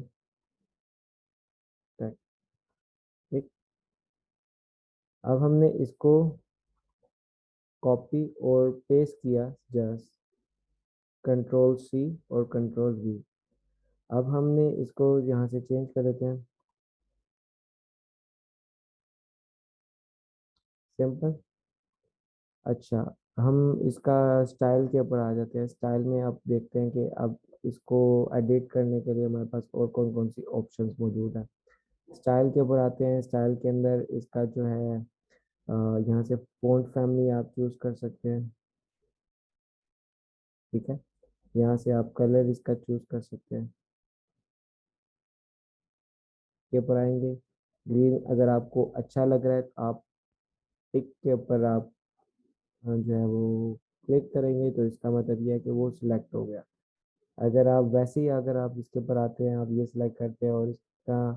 टैग, ठीक। अब हमने इसको कॉपी और पेस्ट किया, जस्ट कंट्रोल C और कंट्रोल V। अब हमने इसको यहाँ से चेंज कर देते हैं, सिंपल। अच्छा, हम इसका स्टाइल के ऊपर आ जाते हैं। स्टाइल में आप देखते हैं कि अब इसको एडिट करने के लिए हमारे पास और कौन कौन सी ऑप्शंस मौजूद है। स्टाइल के ऊपर आते हैं। स्टाइल के अंदर इसका जो है यहाँ से फ़ॉन्ट फैमिली आप चूज़ कर सकते हैं, ठीक है। यहाँ से आप कलर इसका चूज कर सकते हैं। के ऊपर आएंगे, ग्रीन अगर आपको अच्छा लग रहा है तो आप टिक के ऊपर आप जो है वो क्लिक करेंगे, तो इसका मतलब यह है कि वो सिलेक्ट हो गया। अगर आप वैसे ही अगर आप इसके ऊपर आते हैं, आप ये सिलेक्ट करते हैं और इसका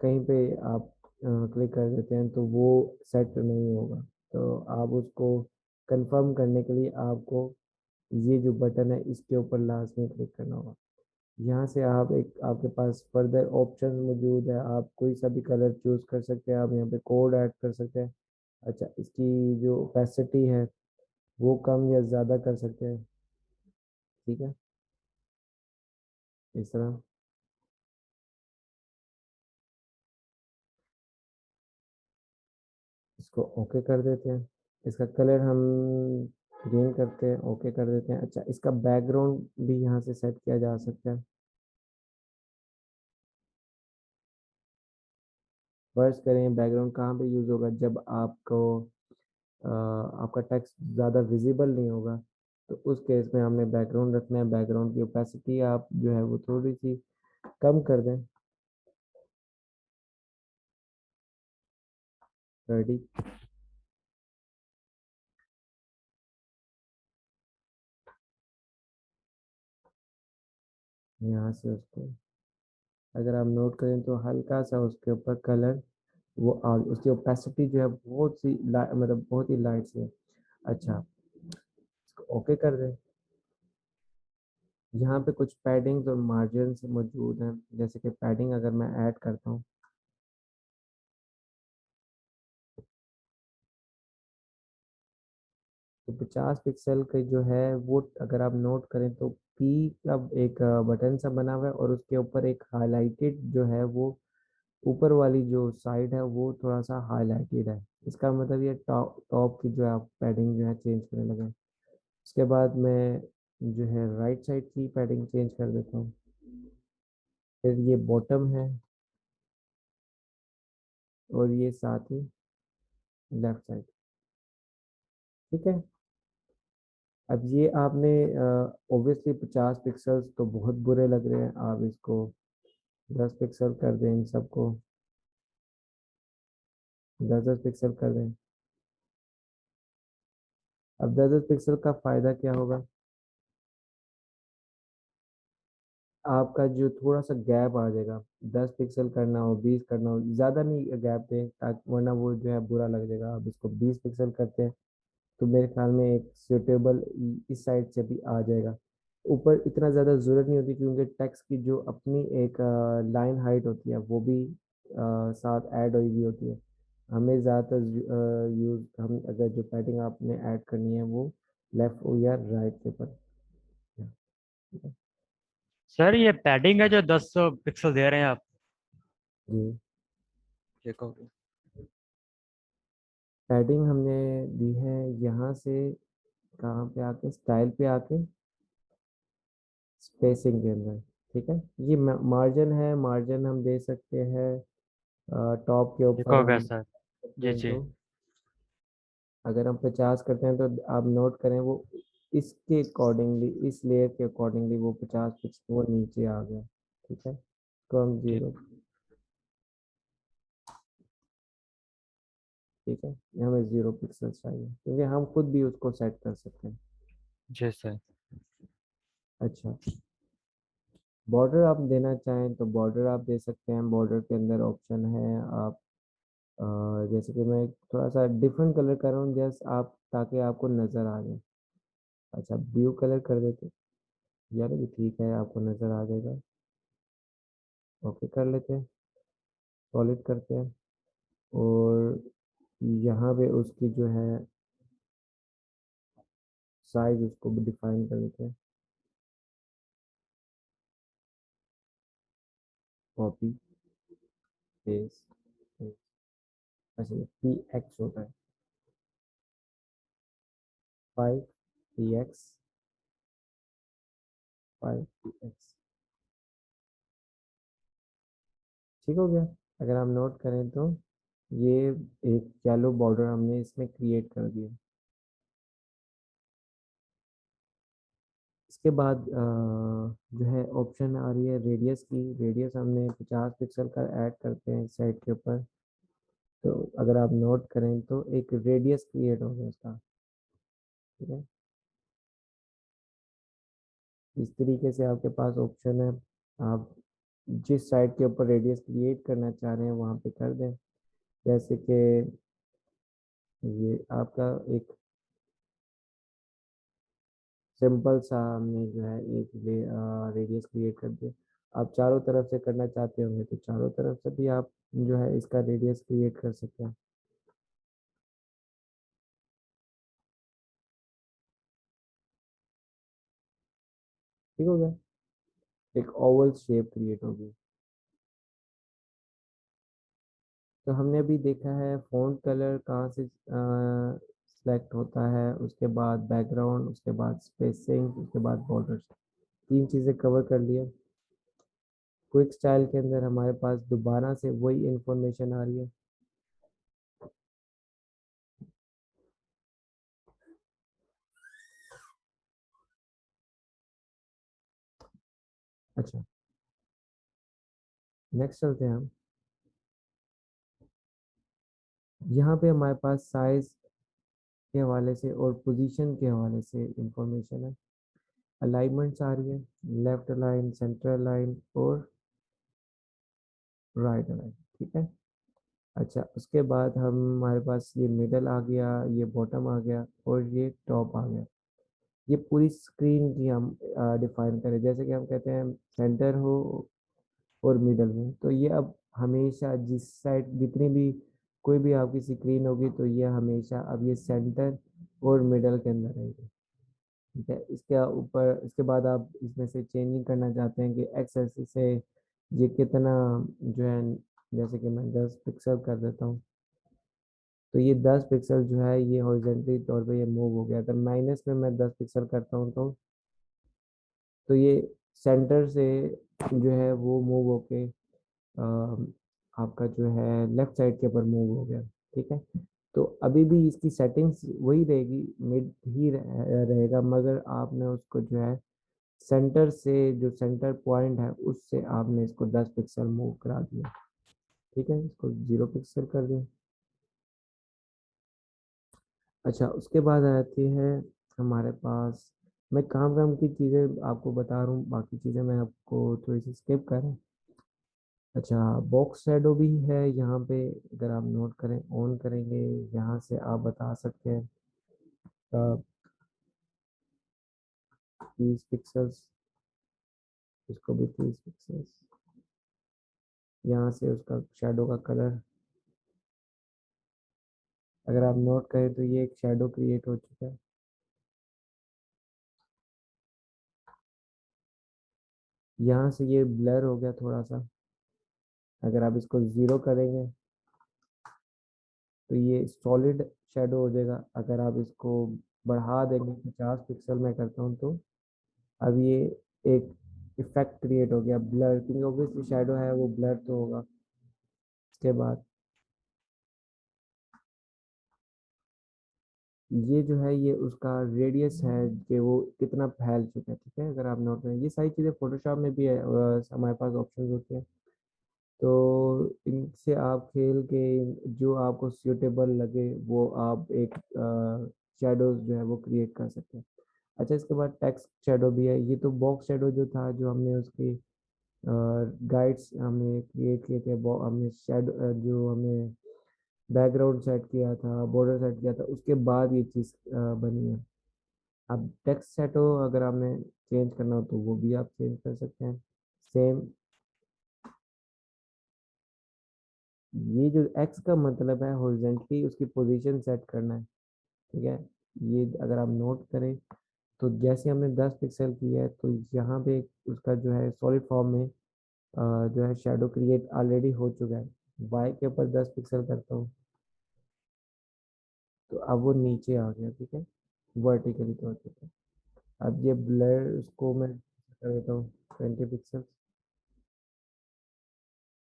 कहीं पे आप क्लिक कर देते हैं तो वो सेट नहीं होगा। तो आप उसको कंफर्म करने के लिए आपको ये जो बटन है इसके ऊपर लास्ट में क्लिक करना होगा। यहाँ से आप एक आपके पास फर्दर ऑप्शन मौजूद है, आप कोई सा भी कलर चूज कर सकते हैं, आप यहाँ पे कोड ऐड कर सकते हैं। अच्छा, इसकी जो ओपेसिटी है वो कम या ज़्यादा कर सकते हैं। ठीक है, इस तरह इसको ओके कर देते हैं। इसका कलर हम ग्रीन करते हैं, ओके कर देते हैं। अच्छा, इसका बैकग्राउंड भी यहाँ से सेट किया जा सकता है। फर्स्ट करें बैकग्राउंड कहाँ पे यूज़ होगा, जब आपको आपका टेक्स्ट ज़्यादा विजिबल नहीं होगा, तो उस केस में हमने बैकग्राउंड रखना है। बैकग्राउंड की ओपेसिटी आप जो है वो थोड़ी सी कम कर दें। रेडी, यहाँ से उसको अगर आप नोट करें तो हल्का सा उसके ऊपर कलर वो उसकी ओपेसिटी जो है बहुत सी मतलब बहुत ही लाइट सी है। अच्छा, इसको ओके कर दें। यहाँ पे कुछ पैडिंग्स और मार्जिन मौजूद हैं, जैसे कि पैडिंग अगर मैं ऐड करता हूँ तो 50 पिक्सल के जो है वो अगर आप नोट करें तो पी का एक बटन सा बना हुआ है और उसके ऊपर एक हाईलाइटेड जो है वो ऊपर वाली जो साइड है वो थोड़ा सा हाईलाइटेड है। इसका मतलब ये टॉप टॉप की जो है आप पैडिंग जो है चेंज करने लगे। उसके बाद मैं जो है राइट साइड की पैडिंग चेंज कर देता हूँ। फिर ये बॉटम है और ये साथ ही लेफ्ट साइड। ठीक है, अब ये आपने ऑब्वियसली 50 पिक्सल्स तो बहुत बुरे लग रहे हैं, आप इसको 10 पिक्सल कर दें। इन सबको 10 10 पिक्सल कर दें। अब 10 10 पिक्सल का फ़ायदा क्या होगा, आपका जो थोड़ा सा गैप आ जाएगा। 10 पिक्सल करना हो, 20 करना हो, ज़्यादा नहीं गैप दें ताकि वरना वो जो है बुरा लग जाएगा। आप इसको 20 पिक्सल करते हैं तो मेरे ख्याल में एक सूटेबल इस साइड से भी आ जाएगा। ऊपर इतना ज़्यादा ज़रूरत नहीं होती क्योंकि टेक्स्ट की जो अपनी एक लाइन हाइट होती है वो भी साथ ऐड हुई हुई होती है। हमें ज़्यादातर यूज़ हम अगर जो पैडिंग आपने ऐड करनी है वो लेफ्ट या राइट के ऊपर। ठीक है सर ये पैडिंग है जो 10 पिक्सल दे रहे हैं आप? जी, देखो, पैडिंग हमने दी है यहाँ से, कहाँ पे आके स्टाइल पे आके स्पेसिंग के अंदर। ठीक है, ये मार्जिन है, मार्जिन हम दे सकते हैं टॉप के ऊपर देखो क्या हम सर? करते जी हैं जी। तो अगर हम 50 करते हैं तो आप नोट करें वो इसके अकॉर्डिंगली इस लेयर के अकॉर्डिंगली वो 50 पिक्सल वो नीचे आ गया। ठीक है, तो हम ठीक। 0। ठीक है, ये हमें 0 पिक्सल चाहिए क्योंकि हम खुद भी उसको सेट कर सकते हैं। जी सर। अच्छा, बॉर्डर आप देना चाहें तो बॉर्डर आप दे सकते हैं। बॉर्डर के अंदर ऑप्शन है, आप जैसे कि मैं थोड़ा सा डिफरेंट कलर कर रहा हूँ जस्ट आप ताकि आपको नज़र आ जाए। अच्छा, ब्लू कलर कर देते यार, भी ठीक है, आपको नज़र आ जाएगा। ओके कर लेते हैं, सॉलिड करते हैं और यहाँ पे उसकी जो है साइज उसको भी डिफाइन कर लेते हैं। कॉपी पेस्ट, अच्छा ये पी एक्स होता है, 5 px 5 px। ठीक हो गया। अगर हम नोट करें तो ये एक येलो बॉर्डर हमने इसमें क्रिएट कर दिया। इसके बाद जो है ऑप्शन आ रही है रेडियस की। रेडियस हमने 50 पिक्सल का ऐड करते हैं साइड के ऊपर। तो अगर आप नोट करें तो एक रेडियस क्रिएट हो गया उसका। ठीक है, इस तरीके से आपके पास ऑप्शन है। आप जिस साइड के ऊपर रेडियस क्रिएट करना चाह रहे हैं वहाँ पे कर दें। जैसे कि ये आपका एक सिंपल सा हमने जो है एक रेडियस क्रिएट कर दिया। आप चारों तरफ से करना चाहते होंगे तो चारों तरफ से भी आप जो है इसका रेडियस क्रिएट कर सकते हैं। ठीक हो गया, एक ओवल शेप क्रिएट होगी। तो हमने अभी देखा है फ़ॉन्ट कलर कहाँ से सेलेक्ट होता है, उसके बाद बैकग्राउंड, उसके बाद स्पेसिंग, उसके बाद बॉर्डर्स। तीन चीज़ें कवर कर लिए। क्विक स्टाइल के अंदर हमारे पास दोबारा से वही इंफॉर्मेशन आ रही है। अच्छा, नेक्स्ट चलते हैं हम। यहाँ पे हमारे पास साइज के हवाले से और पोजीशन के हवाले से इंफॉर्मेशन है। अलाइनमेंट्स आ रही है, लेफ्ट अलाइन, सेंटर अलाइन और राइट अलाइन। ठीक है। अच्छा, उसके बाद हम हमारे पास ये मिडल आ गया, ये बॉटम आ गया और ये टॉप आ गया। ये पूरी स्क्रीन की हम डिफाइन करें, जैसे कि हम कहते हैं सेंटर हो और मिडल में। तो ये अब हमेशा जिस साइड जितनी भी कोई भी आपकी स्क्रीन होगी तो ये हमेशा अब ये सेंटर और मिडल के अंदर रहेगी। ठीक है, इसके ऊपर इसके बाद आप इसमें से चेंजिंग करना चाहते हैं कि एक्स एक्सिस से ये कितना जो है, जैसे कि मैं 10 पिक्सल कर देता हूँ। तो ये 10 पिक्सल जो है ये हॉरिजेंटली तौर पे ये मूव हो गया। अगर माइनस में मैं 10 पिक्सल करता हूँ तो ये सेंटर से जो है वो मूव होके आपका जो है लेफ्ट साइड के ऊपर मूव हो गया। ठीक है, तो अभी भी इसकी सेटिंग्स वही रहेगी, मिड ही रहेगा, मगर आपने उसको जो है सेंटर से, जो सेंटर पॉइंट है उससे आपने इसको 10 पिक्सल मूव करा दिया। ठीक है, इसको 0 पिक्सल कर दिया। अच्छा, उसके बाद आती है हमारे पास, मैं काम काम की चीज़ें आपको बता रहा हूँ, बाकी चीज़ें मैं आपको थोड़ी सी स्किप करें। अच्छा, बॉक्स शैडो भी है यहाँ पे। अगर आप नोट करें, ऑन करेंगे, यहाँ से आप बता सकते हैं 30 पिक्सल्स, इसको भी 30 पिक्सल्स। यहाँ से उसका शैडो का कलर, अगर आप नोट करें तो ये एक शैडो क्रिएट हो चुका है। यहाँ से ये ब्लर हो गया थोड़ा सा। अगर आप इसको 0 करेंगे तो ये सॉलिड शेडो हो जाएगा। अगर आप इसको बढ़ा देंगे, 50 पिक्सल में करता हूँ, तो अब ये एक इफेक्ट क्रिएट हो गया ब्लर, क्योंकि ऑब्वियसली शेडो है वो ब्लर तो होगा। इसके बाद ये जो है ये उसका रेडियस है कि वो कितना फैल चुका है। ठीक है, अगर आप नोट करें, ये सारी चीज़ें फोटोशॉप में भी है, हमारे पास ऑप्शन होते हैं। तो इनसे आप खेल के जो आपको सूटेबल लगे वो आप एक शेडोज जो है वो क्रिएट कर सकते हैं। अच्छा, इसके बाद टेक्स्ट शेडो भी है। ये तो बॉक्स शेडो जो था, जो हमने उसकी गाइड्स हमने क्रिएट किए थे, हमने शेडो जो हमने बैकग्राउंड सेट किया था, बॉर्डर सेट किया था, उसके बाद ये चीज़ बनी है। अब टेक्स्ट शेडो अगर आपने चेंज करना हो तो वो भी आप चेंज कर सकते हैं। सेम, ये जो एक्स का मतलब है हॉरिजेंटली उसकी पोजीशन सेट करना है। ठीक है, ये अगर आप नोट करें तो जैसे हमने 10 पिक्सल की है तो यहाँ पे उसका जो है सॉलिड फॉर्म में जो है शेडो क्रिएट ऑलरेडी हो चुका है। वाई के ऊपर 10 पिक्सल करता हूँ तो अब वो नीचे आ गया। ठीक है, वर्टिकली तौर पे। अब ये ब्लर उसको मैं कर देता हूँ 20 पिक्सल।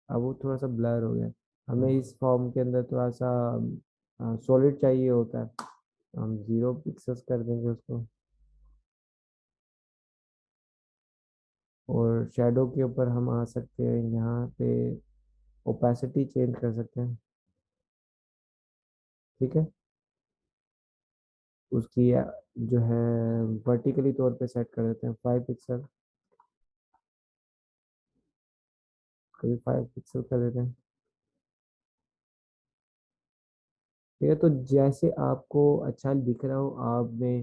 अब वो थोड़ा सा ब्लर हो गया। हमें इस फॉर्म के अंदर थोड़ा सा सॉलिड चाहिए होता है, हम 0 पिक्सल्स कर देंगे उसको। और शेडो के ऊपर हम आ सकते हैं, यहाँ पे ओपेसिटी चेंज कर सकते हैं। ठीक है, उसकी जो है वर्टिकली तौर पे सेट कर देते हैं 5 पिक्सल, कभी 5 पिक्सल कर देते हैं। ठीक है, तो जैसे आपको अच्छा दिख रहा हो आपने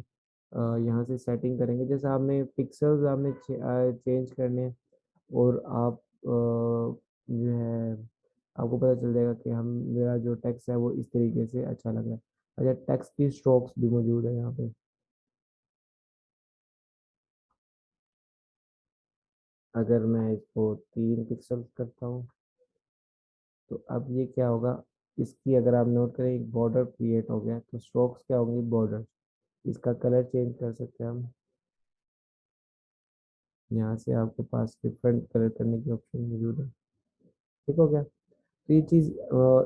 यहाँ से सेटिंग करेंगे, जैसे आपने पिक्सल्स आपने चेंज करने हैं, और आप जो है आपको पता चल जाएगा कि हम मेरा जो टेक्स्ट है वो इस तरीके से अच्छा लग रहा है। अच्छा, टेक्स्ट की स्ट्रोक्स भी मौजूद है यहाँ पे। अगर मैं इसको 3 पिक्सल करता हूँ तो अब ये क्या होगा, इसकी अगर आप नोट करें एक बॉर्डर क्रिएट हो गया, तो स्ट्रोक्स क्या होंगी, बॉर्डर। इसका कलर चेंज कर सकते हैं हम, यहाँ से आपके पास डिफरेंट कलर करने की ऑप्शन मौजूद है। ठीक हो गया। तो ये चीज़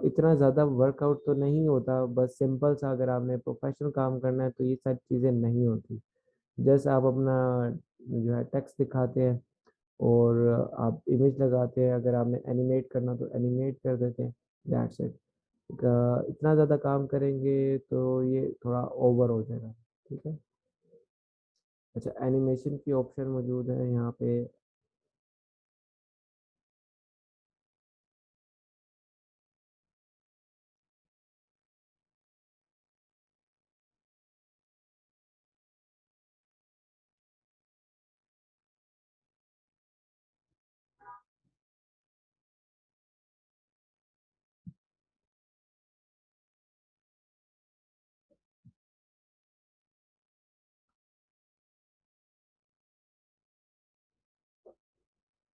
इतना ज़्यादा वर्कआउट तो नहीं होता, बस सिंपल सा अगर आपने प्रोफेशनल काम करना है तो ये सारी चीज़ें नहीं होती। जैसे आप अपना जो है टेक्स्ट दिखाते हैं और आप इमेज लगाते हैं, अगर आपने एनिमेट करना तो एनिमेट कर देते हैं, दैट्स इट। इतना ज़्यादा काम करेंगे तो ये थोड़ा ओवर हो जाएगा। ठीक है। अच्छा, एनिमेशन की ऑप्शन मौजूद है यहाँ पे।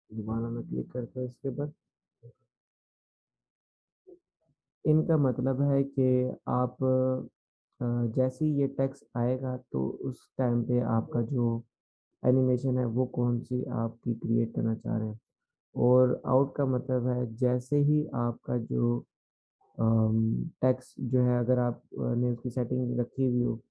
दोबारा मैं क्लिक करता हूँ इसके बाद। इनका मतलब है कि आप जैसे ही ये टेक्स्ट आएगा तो उस टाइम पे आपका जो एनिमेशन है वो कौन सी आपकी क्रिएट करना चाह रहे हैं। और आउट का मतलब है जैसे ही आपका जो टेक्स्ट जो है, अगर आपने उसकी सेटिंग रखी हुई हो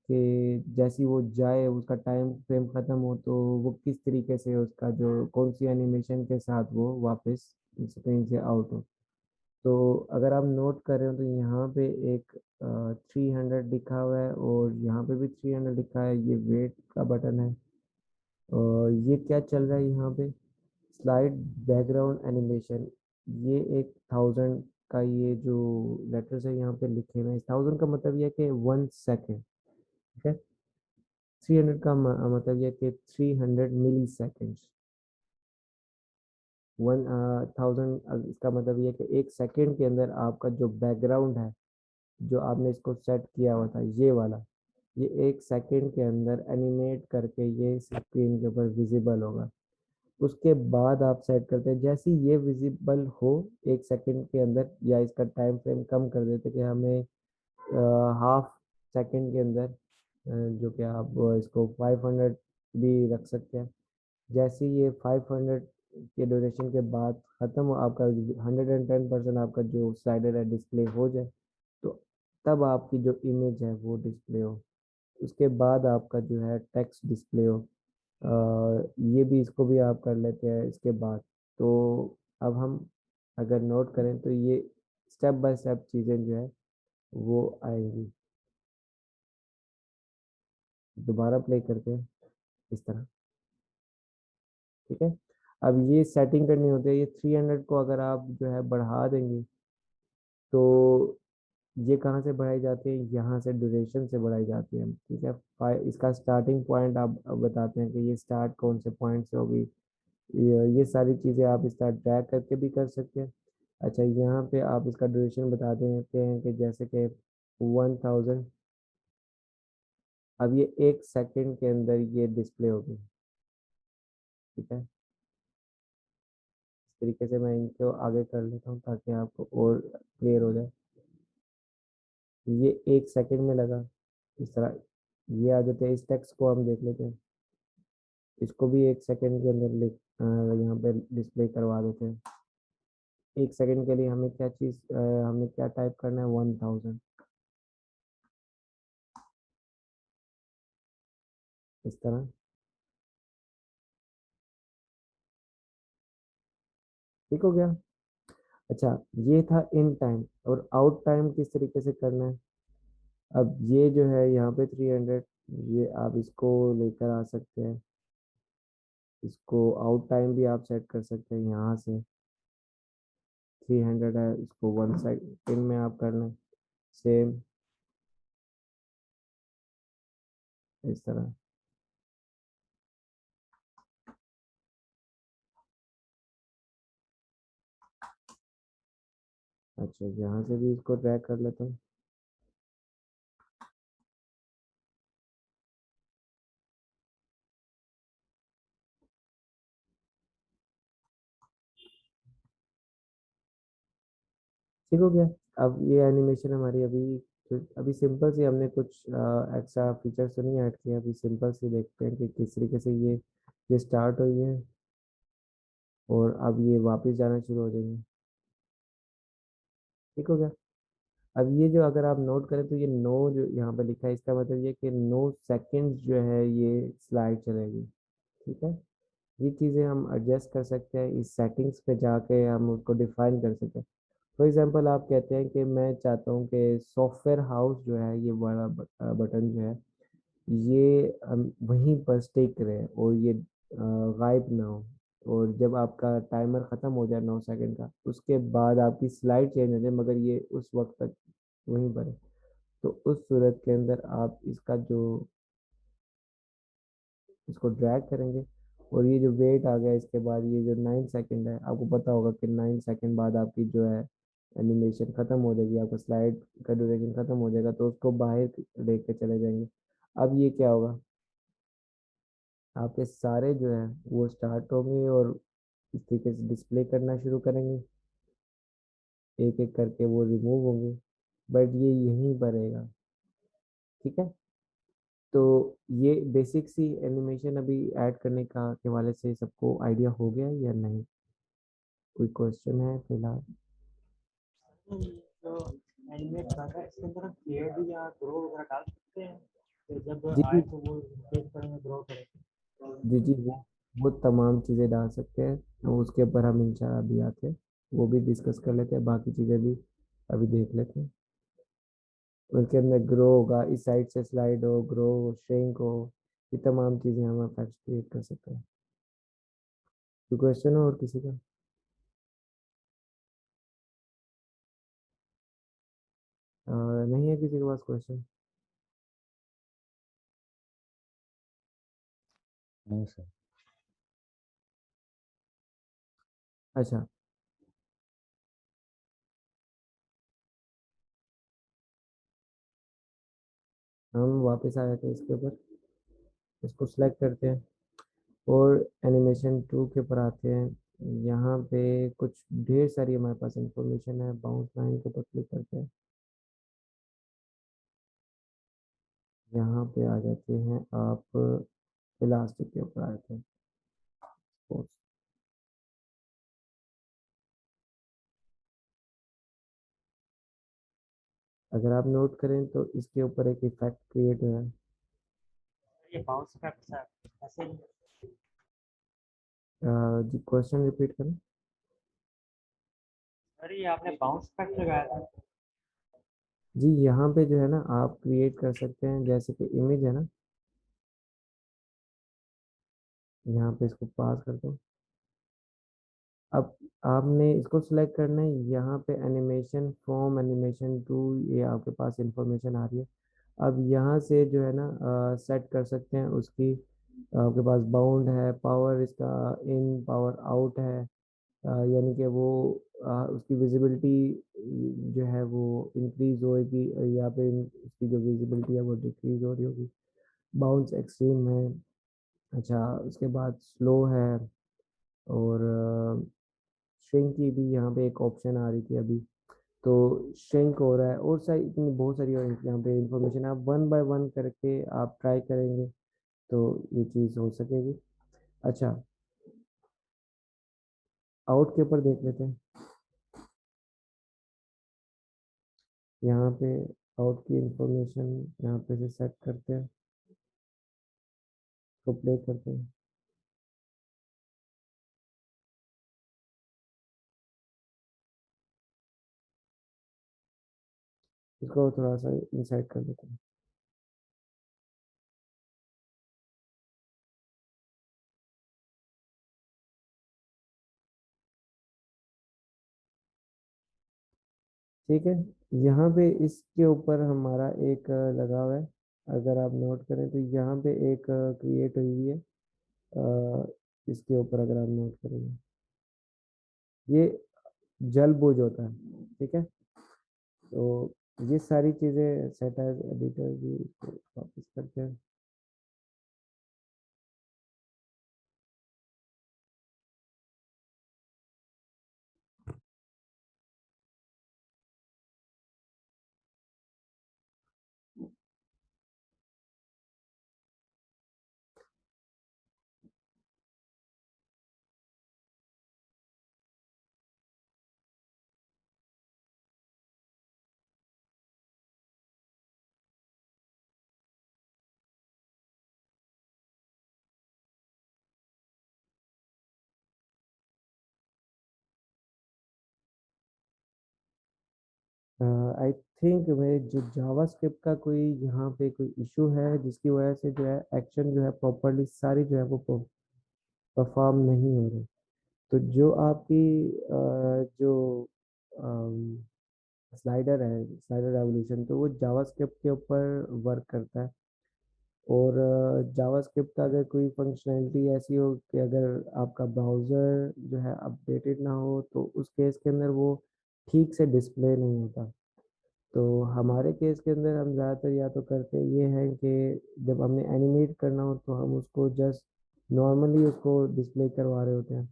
कि जैसी वो जाए उसका टाइम फ्रेम ख़त्म हो, तो वो किस तरीके से उसका जो कौन सी एनिमेशन के साथ वो वापस स्क्रीन से आउट हो। तो अगर आप नोट कर रहे हो तो यहाँ पे एक 300 लिखा हुआ है और यहाँ पे भी 300 लिखा है, ये वेट का बटन है। और ये क्या चल रहा है यहाँ पे, स्लाइड बैकग्राउंड एनिमेशन, ये एक 1000 का ये जो लेटर्स है यहाँ पे लिखे हुए हैं, 1000 का मतलब ये है कि 1 सेकेंड। ठीक है, 300 का मतलब ये है कि 300 मिली सेकेंड्स। 1000 इसका मतलब ये है कि 1 सेकेंड के अंदर आपका जो बैकग्राउंड है, जो आपने इसको सेट किया हुआ था ये वाला, ये 1 सेकेंड के अंदर एनिमेट करके ये स्क्रीन के ऊपर विजिबल होगा। उसके बाद आप सेट करते हैं जैसे ही ये विजिबल हो 1 सेकेंड के अंदर, या इसका टाइम फ्रेम कम कर देते कि हमें हाफ सेकेंड के अंदर, जो कि आप इसको 500 भी रख सकते हैं। जैसे ही ये 500 के ड्यूरेशन के बाद ख़त्म हो, आपका 110% आपका जो स्लाइडर है डिस्प्ले हो जाए, तो तब आपकी जो इमेज है वो डिस्प्ले हो। उसके बाद आपका जो है टेक्स्ट डिस्प्ले हो। ये भी, इसको भी आप कर लेते हैं इसके बाद। तो अब हम अगर नोट करें तो ये स्टेप बाय स्टेप चीज़ें जो है वो आएंगी। दोबारा प्ले करते हैं इस तरह। ठीक है, अब ये सेटिंग करनी होती है, ये 300 को अगर आप जो है बढ़ा देंगे तो ये कहाँ से बढ़ाई जाती है, यहाँ से ड्यूरेशन से बढ़ाई जाती है। ठीक है, इसका स्टार्टिंग पॉइंट आप बताते हैं कि ये स्टार्ट कौन से पॉइंट से होगी। ये सारी चीज़ें आप इसका ट्रैक करके भी कर सकते हैं। अच्छा, यहाँ पे आप इसका ड्यूरेशन बता देते हैं कि जैसे कि 1000। अब ये 1 सेकेंड के अंदर ये डिस्प्ले होगी। ठीक है, इस तरीके से मैं इनको आगे कर लेता हूँ ताकि आपको और क्लियर हो जाए। ये 1 सेकेंड में लगा, इस तरह ये आ जाते हैं। इस टेक्स्ट को हम देख लेते हैं, इसको भी 1 सेकेंड के अंदर यहाँ पे डिस्प्ले करवा देते हैं। 1 सेकेंड के लिए हमें क्या चीज़, हमें क्या टाइप करना है, 1000, इस तरह। ठीक हो गया। अच्छा, ये था इन टाइम, और आउट टाइम किस तरीके से करना है। अब ये जो है यहाँ पे 300, ये आप इसको लेकर आ सकते हैं, इसको आउट टाइम भी आप सेट कर सकते हैं यहाँ से। 300 है, इसको 1 सेकेंड में आप कर लें, सेम इस तरह। अच्छा, यहाँ से भी इसको ट्रैक कर लेता हूँ। ठीक हो गया। अब ये एनिमेशन हमारी अभी सिंपल सी, हमने कुछ एक्स्ट्रा फीचर्स तो नहीं ऐड किए, अभी सिंपल सी देखते हैं कि किस तरीके से ये स्टार्ट हुई है, और अब ये वापस जाना शुरू हो जाएंगे। ठीक हो गया। अब ये जो अगर आप नोट करें तो ये नो जो यहाँ पे लिखा है, इसका मतलब ये कि 9 सेकेंड जो है ये स्लाइड चलेगी। ठीक है। ये चीज़ें हम एडजस्ट कर सकते हैं, इस सेटिंग्स पे जाके हम उसको डिफाइन कर सकते हैं। फॉर एग्जांपल आप कहते हैं कि मैं चाहता हूँ कि सॉफ्टवेयर हाउस जो है, ये बड़ा बटन जो है, ये वहीं पर स्टिक रहे और ये गायब ना हो। और जब आपका टाइमर ख़त्म हो जाए 9 सेकंड का, उसके बाद आपकी स्लाइड चेंज हो जाए मगर ये उस वक्त तक वहीं पर है, तो उस सूरत के अंदर आप इसको ड्रैग करेंगे, और ये जो वेट आ गया इसके बाद, ये जो 9 सेकंड है, आपको पता होगा कि 9 सेकंड बाद आपकी जो है एनिमेशन ख़त्म हो जाएगी, आपका स्लाइड का ड्यूरेशन ख़त्म हो जाएगा, तो उसको बाहर लेके चले जाएंगे। अब ये क्या होगा, आपके सारे जो है वो स्टार्ट होंगे और इस तरीके से डिस्प्ले करना शुरू करेंगे, एक एक करके वो रिमूव होंगे, बट ये यहीं पर रहेगा। ठीक है। तो ये बेसिक सी एनिमेशन अभी ऐड करने का के वाले से सबको आइडिया हो गया या नहीं, कोई क्वेश्चन है फिलहाल। जो एनिमेट कर रहा है इसके अंदर हम शेड या ग्रो वगैरह डाल सकते हैं, तो जब जी आए जी। तो वो देख करेंगे ग्रो करेंगे। जी जी, वो तमाम चीज़ें डाल सकते हैं, तो उसके ऊपर हम इंशाल्लाह अभी आते हैं, वो भी डिस्कस कर लेते हैं, बाकी चीज़ें भी अभी देख लेते हैं। उसके अंदर ग्रो होगा, इस साइड से स्लाइड हो, ग्रो, श्रिंक हो, ये तमाम चीज़ें हम इफेक्ट्स क्रिएट कर सकते हैं। कोई क्वेश्चन हो और किसी का। नहीं है किसी के पास क्वेश्चन। नहीं सर। अच्छा, हम वापस आ जाते हैं इसके ऊपर, इसको सेलेक्ट करते हैं और एनिमेशन 2 के ऊपर आते हैं। यहाँ पे कुछ ढेर सारी हमारे पास इंफॉर्मेशन है, बाउंस लाइन के ऊपर क्लिक करते हैं, यहाँ पे आ जाते हैं आप, इलास्टिक के ऊपर आ जाते हैं। Sports। अगर आप नोट करें तो इसके ऊपर एक इफेक्ट क्रिएट हुआ है। ये बाउंस इफेक्ट सर ऐसे ही। जी, क्वेश्चन रिपीट करें। सर ये आपने बाउंस इफेक्ट लगाया था। जी, यहाँ पे जो है ना आप क्रिएट कर सकते हैं, जैसे कि इमेज है ना, यहाँ पे इसको पास कर दो। अब आपने इसको सिलेक्ट करना है, यहाँ पे एनिमेशन फ्रॉम एनिमेशन टू, ये आपके पास इंफॉर्मेशन आ रही है। अब यहाँ से जो है ना सेट कर सकते हैं उसकी, आपके पास बाउंड है, पावर इसका इन पावर आउट है, यानी कि वो उसकी विजिबिलिटी जो है वो इंक्रीज होएगी, या पे उसकी जो विजिबिलिटी है वो डिक्रीज हो रही होगी। बाउंस एक्सट्रीम है। अच्छा, उसके बाद स्लो है, और श्रिंक की भी यहाँ पे एक ऑप्शन आ रही थी अभी, तो श्रिंक हो रहा है, और सारी इतनी बहुत सारी और यहाँ पे इंफॉर्मेशन, आप वन बाय वन करके आप ट्राई करेंगे तो ये चीज़ हो सकेगी। अच्छा, आउट के ऊपर देख लेते हैं, यहाँ पे आउट की इंफॉर्मेशन यहाँ पे से सेट करते हैं, तो प्ले करते हैं। इसको थोड़ा सा इंसाइड कर देते हैं। ठीक है, यहाँ पे इसके ऊपर हमारा एक लगा हुआ है। अगर आप नोट करें तो यहाँ पे एक क्रिएट हुई है। इसके ऊपर अगर आप नोट करेंगे, ये जल बोझ होता है। ठीक है, तो ये सारी चीज़ें सेट एज एडिटर भी इसको वापस करते हैं। आई थिंक मेरे जो जावास्क्रिप्ट का कोई यहाँ पे कोई इशू है, जिसकी वजह से जो है एक्शन जो है प्रॉपरली सारी जो है वो परफॉर्म नहीं हो रही। तो जो आपकी जो स्लाइडर है, स्लाइडर रेवोल्यूशन, तो वो जावास्क्रिप्ट के ऊपर वर्क करता है। और जावास्क्रिप्ट का अगर कोई फंक्शनैलिटी ऐसी हो कि अगर आपका ब्राउज़र जो है अपडेटेड ना हो, तो उस केस के अंदर वो ठीक से डिस्प्ले नहीं होता। तो हमारे केस के अंदर हम ज़्यादातर या तो करते ये हैं कि जब हमें एनिमेट करना हो तो हम उसको जस्ट नॉर्मली उसको डिस्प्ले करवा रहे होते हैं,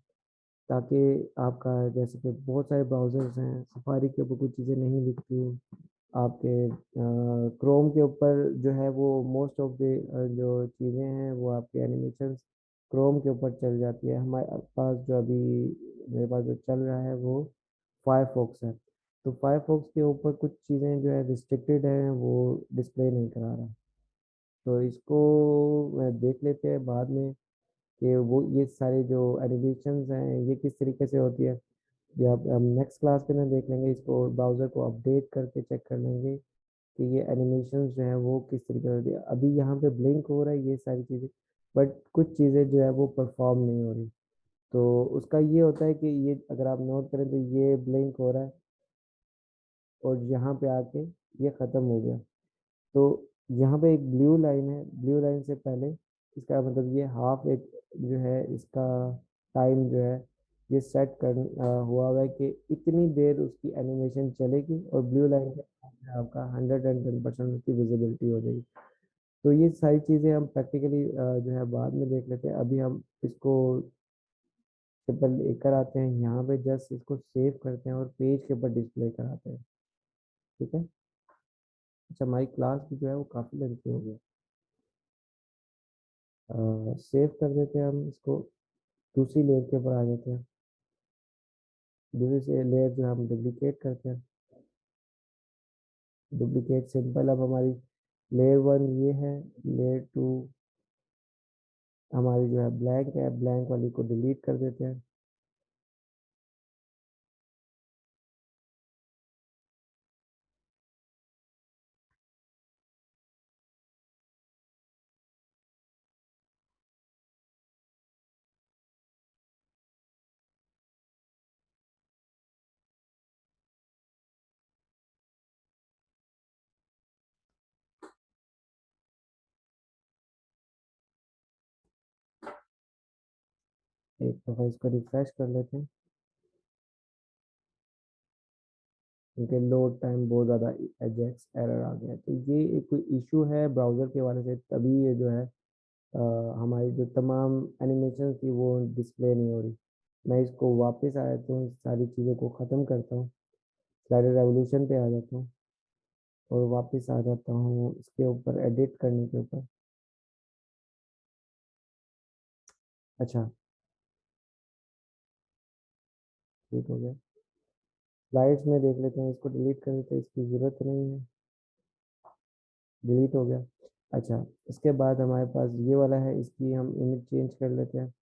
ताकि आपका जैसे कि बहुत सारे ब्राउज़र्स हैं, सफारी के ऊपर कुछ चीज़ें नहीं दिखती, आपके क्रोम के ऊपर जो है वो मोस्ट ऑफ द जो चीज़ें हैं वो आपके एनिमेशंस क्रोम के ऊपर चल जाती है। हमारे पास जो अभी मेरे पास जो चल रहा है वो फायरफॉक्स है। तो फायरफॉक्स के ऊपर कुछ चीज़ें जो है रिस्ट्रिक्टेड हैं, वो डिस्प्ले नहीं करा रहा। तो इसको देख लेते हैं बाद में कि वो ये सारे जो एनिमेशंस हैं ये किस तरीके से होती है। या हम नेक्स्ट क्लास के अंदर देख लेंगे, इसको ब्राउज़र को अपडेट करके चेक कर लेंगे कि ये एनिमेशंस जो है वो किस तरीके से होती है। अभी यहाँ पे ब्लिंक हो रहा है ये सारी चीज़ें, बट कुछ चीज़ें जो है वो परफॉर्म नहीं हो रही। तो उसका ये होता है कि ये अगर आप नोट करें तो ये ब्लिंक हो रहा है और यहाँ पे आके ये ख़त्म हो गया। तो यहाँ पे एक ब्लू लाइन है, ब्लू लाइन से पहले इसका मतलब ये हाफ एक जो है इसका टाइम जो है ये सेट हुआ है कि इतनी देर उसकी एनिमेशन चलेगी, और ब्लू लाइन के सामने आपका 110% उसकी विजिबिलिटी हो जाएगी। तो ये सारी चीज़ें हम प्रैक्टिकली जो है बाद में देख लेते हैं। अभी हम इसको सिंपल लेकर आते हैं यहाँ पे, जस्ट इसको सेव करते हैं और पेज के ऊपर डिस्प्ले कराते हैं। ठीक है, अच्छा हमारी क्लास भी जो है वो काफ़ी लेंथी हो गई। सेव कर देते हैं हम इसको, दूसरी लेयर के ऊपर आ जाते हैं। दूसरी से लेयर जो है हम डुप्लीकेट करते हैं। डुप्लीकेट सिंपल, अब हमारी लेयर वन ये है, लेयर टू हमारी जो है ब्लैंक है, ब्लैंक वाली को डिलीट कर देते हैं। एक दफ़ा इसको रिफ्रेश कर लेते हैं, क्योंकि लोड टाइम बहुत ज़्यादा एजेक्स एरर आ गया है। तो ये एक कोई इशू है ब्राउज़र के वाले से, तभी ये जो है हमारी जो तमाम एनिमेशन थी वो डिस्प्ले नहीं हो रही। मैं इसको वापस आ जाता हूँ, सारी चीज़ों को ख़त्म करता हूँ, स्लाइडर रेवोल्यूशन पे आ जाता हूँ और वापस आ जाता हूँ इसके ऊपर एडिट करने के ऊपर। अच्छा, ठीक हो गया। स्लाइड्स में देख लेते हैं, इसको डिलीट कर देते हैं, इसकी ज़रूरत नहीं है। डिलीट हो गया। अच्छा, इसके बाद हमारे पास ये वाला है, इसकी हम इमेज चेंज कर लेते हैं।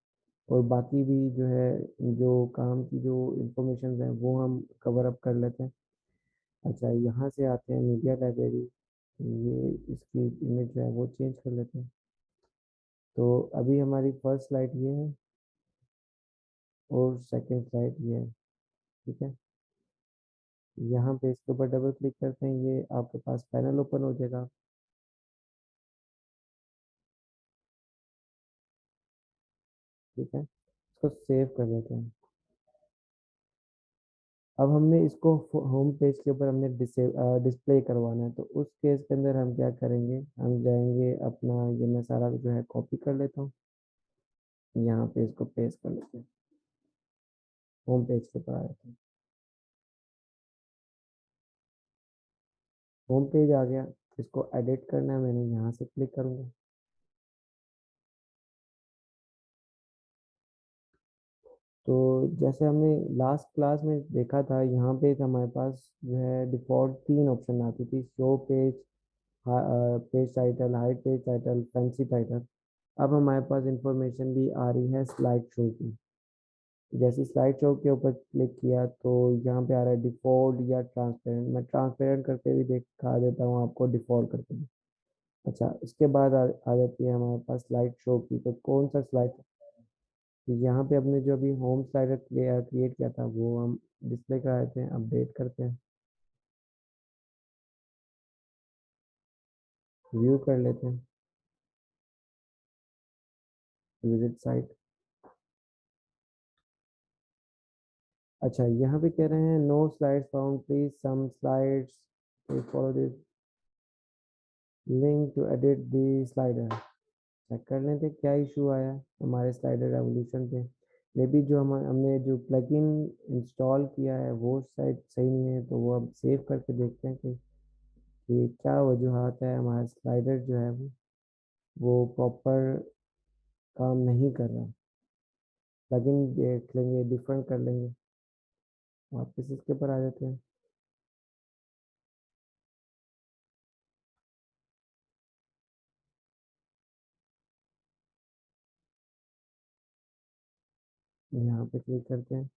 और बाकी भी जो है जो काम की जो इंफॉर्मेशन है वो हम कवर अप कर लेते हैं। अच्छा, यहाँ से आते हैं मीडिया लाइब्रेरी। ये इसकी इमेज जो है वो चेंज कर लेते हैं। तो अभी हमारी फर्स्ट स्लाइड ये है और सेकंड स्लाइड ये है। ठीक है, यहाँ पे इसके ऊपर डबल क्लिक करते हैं, ये आपके पास पैनल ओपन हो जाएगा। ठीक है, इसको सेव कर देते हैं। अब हमने इसको होम पेज के ऊपर हमने डिस्प्ले करवाना है, तो उस केस के अंदर हम क्या करेंगे, हम जाएंगे अपना, ये मैं सारा जो है कॉपी कर लेता हूँ, यहाँ पे इसको पेस्ट कर लेते हैं, होम पेज के ऊपर आ जाते हैं। होम पेज आ गया, इसको एडिट करना है, मैंने यहाँ से क्लिक करूँगा। तो जैसे हमने लास्ट क्लास में देखा था, यहाँ पे हमारे पास जो है डिफ़ॉल्ट 3 ऑप्शन आती थी, show page, page title, hide page title, fancy title. अब हमारे पास इंफॉर्मेशन भी आ रही है स्लाइड शो की। जैसे स्लाइड शो के ऊपर क्लिक किया तो यहाँ पे आ रहा है डिफ़ॉल्ट या ट्रांसपेरेंट। मैं ट्रांसपेरेंट करके भी दिखा देता हूँ आपको, डिफ़ॉल्ट करके भी। अच्छा, इसके बाद आ जाती है हमारे पास स्लाइड शो की, तो कौन सा स्लाइड, यहाँ पे अपने जो अभी होम स्लाइडर क्रिएट किया था वो हम डिस्प्ले करा देते हैं, अपडेट करते हैं, व्यू कर लेते हैं, विजिट साइट। अच्छा, यहाँ पे कह रहे हैं no slides found, please some slides, please follow this link to edit the slider. Check कर लेते हैं क्या इशू आया है हमारे स्लाइडर रेवोल्यूशन पे। मे बी जो हमने जो प्लगइन इंस्टॉल किया है वो शायद सही नहीं है, तो वो अब सेव करके देखते हैं कि क्या वजूहत है, हमारा स्लाइडर जो है वो प्रॉपर काम नहीं कर रहा। प्लगइन देख लेंगे, डिफरेंट कर लेंगे, वापस इसके ऊपर आ जाते हैं। यहाँ पे क्लिक करते हैं,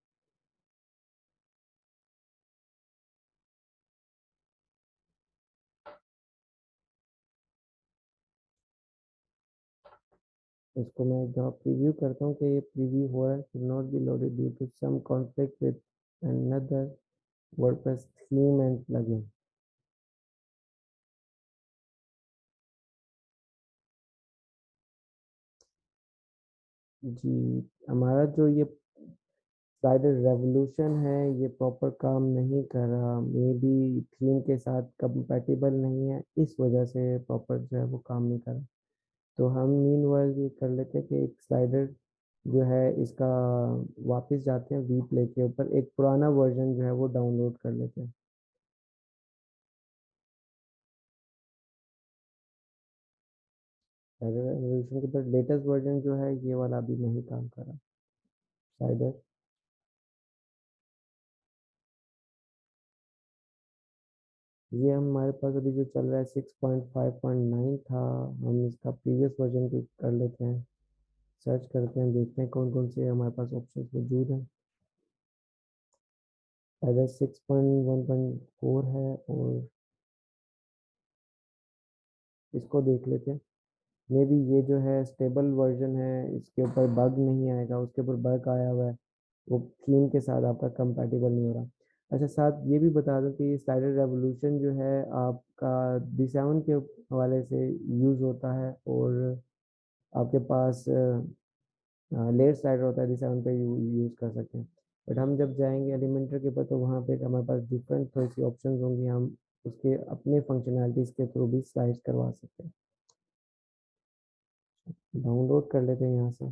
इसको मैं एक दफ़ा प्रीव्यू करता हूँ कि ये प्रीव्यू हो रहा है। should not be loaded due to some conflict with another WordPress theme and plugin। जी, हमारा जो ये स्लाइडर रेवोल्यूशन है ये प्रॉपर काम नहीं कर रहा, मे बी थीम के साथ कंपैटिबल नहीं है, इस वजह से प्रॉपर जो है वो काम नहीं कर रहा। तो हम मीनवाइल ये कर लेते हैं कि एक स्लाइडर जो है इसका वापस जाते हैं वी प्ले के ऊपर, एक पुराना वर्जन जो है वो डाउनलोड कर लेते हैं। स्लाइडर रेवोल्यूशन के ऊपर लेटेस्ट वर्जन जो है ये वाला अभी नहीं काम कर रहा स्लाइडर। ये हमारे पास अभी जो चल रहा है 6.5.9 था, हम इसका प्रीवियस वर्जन भी कर लेते हैं, सर्च करते हैं, देखते हैं कौन कौन से हमारे पास ऑप्शन मौजूद हैं। अगर 6.1.4 है और इसको देख लेते हैं। मे बी ये जो है स्टेबल वर्जन है, इसके ऊपर बग नहीं आएगा, उसके ऊपर बग आया हुआ है, वो थीम के साथ आपका कंपैटिबल नहीं हो रहा। अच्छा, साथ ये भी बता दूं कि स्लाइडर रेवोल्यूशन जो है आपका D7 के हवाले से यूज़ होता है, और आपके पास लेयर स्लाइडर होता है D7 पे यूज़ कर सकते हैं। बट हम जब जाएंगे एलिमेंटर के ऊपर तो वहाँ पे हमारे पास डिफरेंट थोड़ी सी ऑप्शन होंगी, हम उसके अपने फंक्शनैलिटीज़ के थ्रू भी स्लाइड्स करवा सकते हैं। डाउनलोड कर लेते हैं यहाँ से।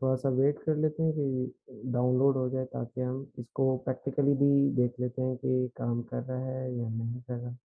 थोड़ा सा वेट कर लेते हैं कि डाउनलोड हो जाए, ताकि हम इसको प्रैक्टिकली भी देख लेते हैं कि काम कर रहा है या नहीं कर रहा।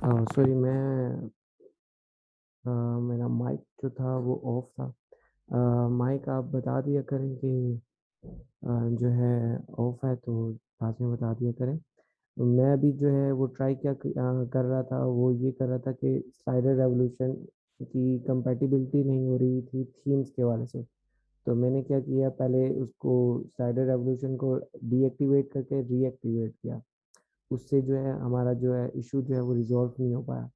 सॉरी मेरा माइक जो था वो ऑफ था। माइक आप बता दिया करें कि जो है ऑफ है, तो बाद में बता दिया करें। मैं अभी जो है वो ट्राई कर रहा था, वो ये कर रहा था कि स्लाइडर रेवोल्यूशन की कंपैटिबिलिटी नहीं हो रही थी थीम्स के वाले से। तो मैंने क्या किया, पहले उसको स्लाइडर रेवोल्यूशन को डीएक्टिवेट करके रीएक्टिवेट किया। उससे जो है हमारा जो है इशू जो है वो रिजॉल्व नहीं हो पाया।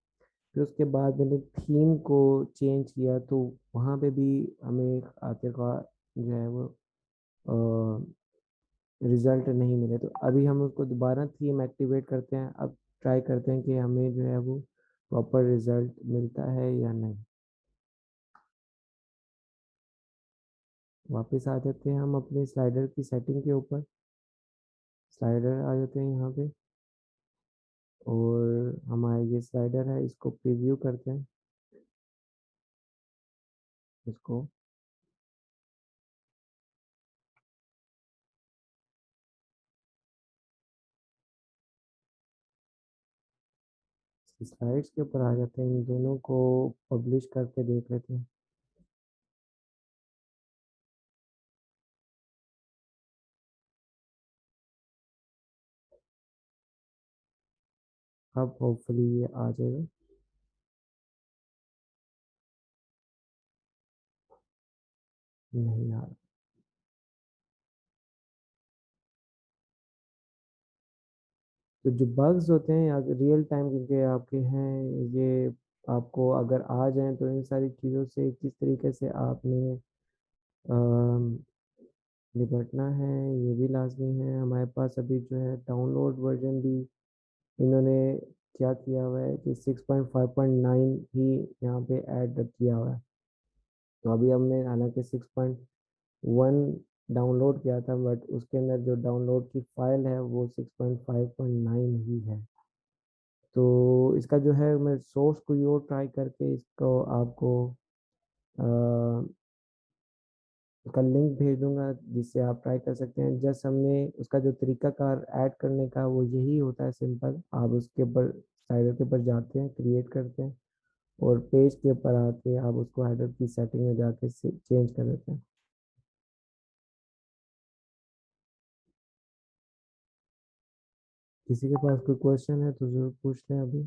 फिर उसके बाद मैंने थीम को चेंज किया, तो वहाँ पे भी हमें आखिरकार जो है वो रिजल्ट नहीं मिले। तो अभी हम उसको दोबारा थीम एक्टिवेट करते हैं। अब ट्राई करते हैं कि हमें जो है वो प्रॉपर रिजल्ट मिलता है या नहीं। वापस आ जाते हैं हम अपने स्लाइडर की सेटिंग के ऊपर। स्लाइडर आ जाते हैं यहाँ पे, और हमारा ये स्लाइडर है, इसको प्रीव्यू करते हैं इसको। स्लाइड्स के ऊपर आ जाते हैं, इन दोनों को पब्लिश करके देख लेते हैं। अब होपफुली ये आ जाएगा। नहीं यार, तो जो बग्स होते हैं रियल टाइम क्योंकि आपके हैं ये, आपको अगर आ जाएं तो इन सारी चीज़ों से किस तरीके से आपने अम, निपटना है, ये भी लाजमी है। हमारे पास अभी जो है डाउनलोड वर्जन भी इन्होंने क्या किया हुआ है कि 6.5.9 ही यहाँ पे ऐड किया हुआ है। तो अभी हमने हालांकि 6.1 डाउनलोड किया था, बट उसके अंदर जो डाउनलोड की फाइल है वो 6.5.9 ही है। तो इसका जो है मैं सोर्स कोई और ट्राई करके इसको आपको उसका लिंक भेज दूंगा, जिससे आप ट्राई कर सकते हैं। जस्ट हमने उसका जो तरीकाकार ऐड करने का वो यही होता है, सिंपल। आप उसके ऊपर स्लाइडर के ऊपर जाते हैं, क्रिएट करते हैं, और पेज के ऊपर आके आप उसको हेडर की सेटिंग में जाके चेंज कर देते हैं। किसी के पास कोई क्वेश्चन है तो जरूर पूछ लें अभी।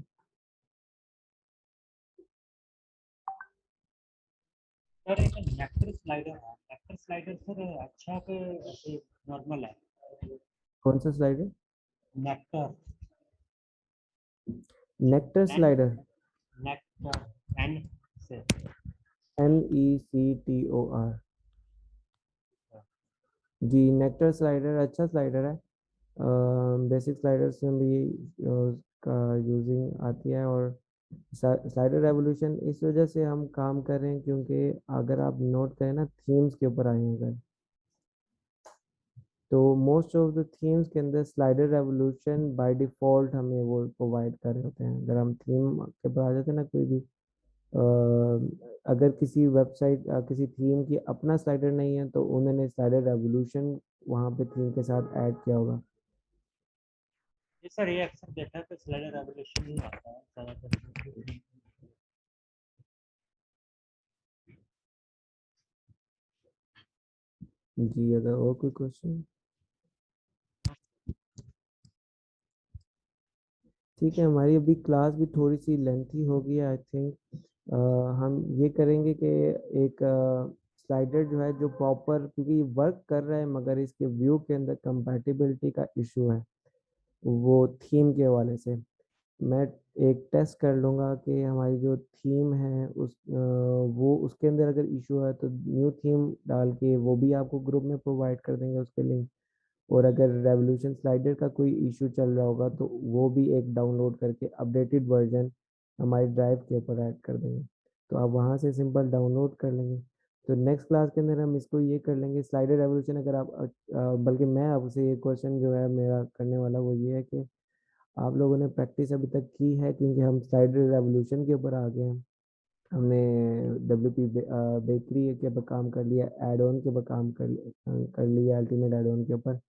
सर एक नेक्टर स्लाइडर है, नेक्टर स्लाइडर सर अच्छा कि ऐसे नॉर्मल है? कौन सा slider? Nectar, Nectar N, slider? Nectar N से। NECTOR? जी, नेक्टर स्लाइडर अच्छा स्लाइडर है। बेसिक स्लाइडर्स में भी का यूजिंग आती है। और स्लाइडर रेवोल्यूशन इस वजह से हम काम कर रहे हैं क्योंकि अगर आप नोट करें ना, थीम्स के ऊपर आए अगर, तो मोस्ट ऑफ द थीम्स के अंदर स्लाइडर रेवोल्यूशन बाय डिफॉल्ट हमें वो प्रोवाइड कर रहे होते हैं। अगर हम थीम के ऊपर आ जाते हैं ना कोई भी, अगर किसी वेबसाइट किसी थीम की अपना स्लाइडर नहीं है तो उन्होंने स्लाइडर रेवोल्यूशन वहाँ पे थीम के साथ ऐड किया होगा। ये सर ये अक्सर देखा है कि स्लाइडर रेवोल्यूशन ही आता है ज़्यादातर। जी, अगर और कोई क्वेश्चन? ठीक है, हमारी अभी क्लास भी थोड़ी सी लेंथी हो गई है आई थिंक। हम ये करेंगे कि एक स्लाइडर जो है जो प्रॉपर, क्योंकि ये वर्क कर रहा है मगर इसके व्यू के अंदर कंपैटिबिलिटी का इशू है वो थीम के हवाले से। मैं एक टेस्ट कर लूँगा कि हमारी जो थीम है वो उसके अंदर अगर इशू है तो न्यू थीम डाल के वो भी आपको ग्रुप में प्रोवाइड कर देंगे उसके लिंक। और अगर रेवोल्यूशन स्लाइडर का कोई इशू चल रहा होगा तो वो भी एक डाउनलोड करके अपडेटेड वर्जन हमारी ड्राइव के ऊपर ऐड कर देंगे। तो आप वहाँ से सिंपल डाउनलोड कर लेंगे। तो नेक्स्ट क्लास के अंदर हम इसको ये कर लेंगे स्लाइडर रेवोल्यूशन। अगर आप बल्कि मैं आपसे ये क्वेश्चन जो है मेरा करने वाला वो ये है कि आप लोगों ने प्रैक्टिस अभी तक की है, क्योंकि हम स्लाइडर रेवोल्यूशन के ऊपर आ गए हैं। हमने WP बेकरी के ऊपर काम कर लिया, एड ऑन के ऊपर काम कर लिया अल्टीमेट एड ऑन के ऊपर।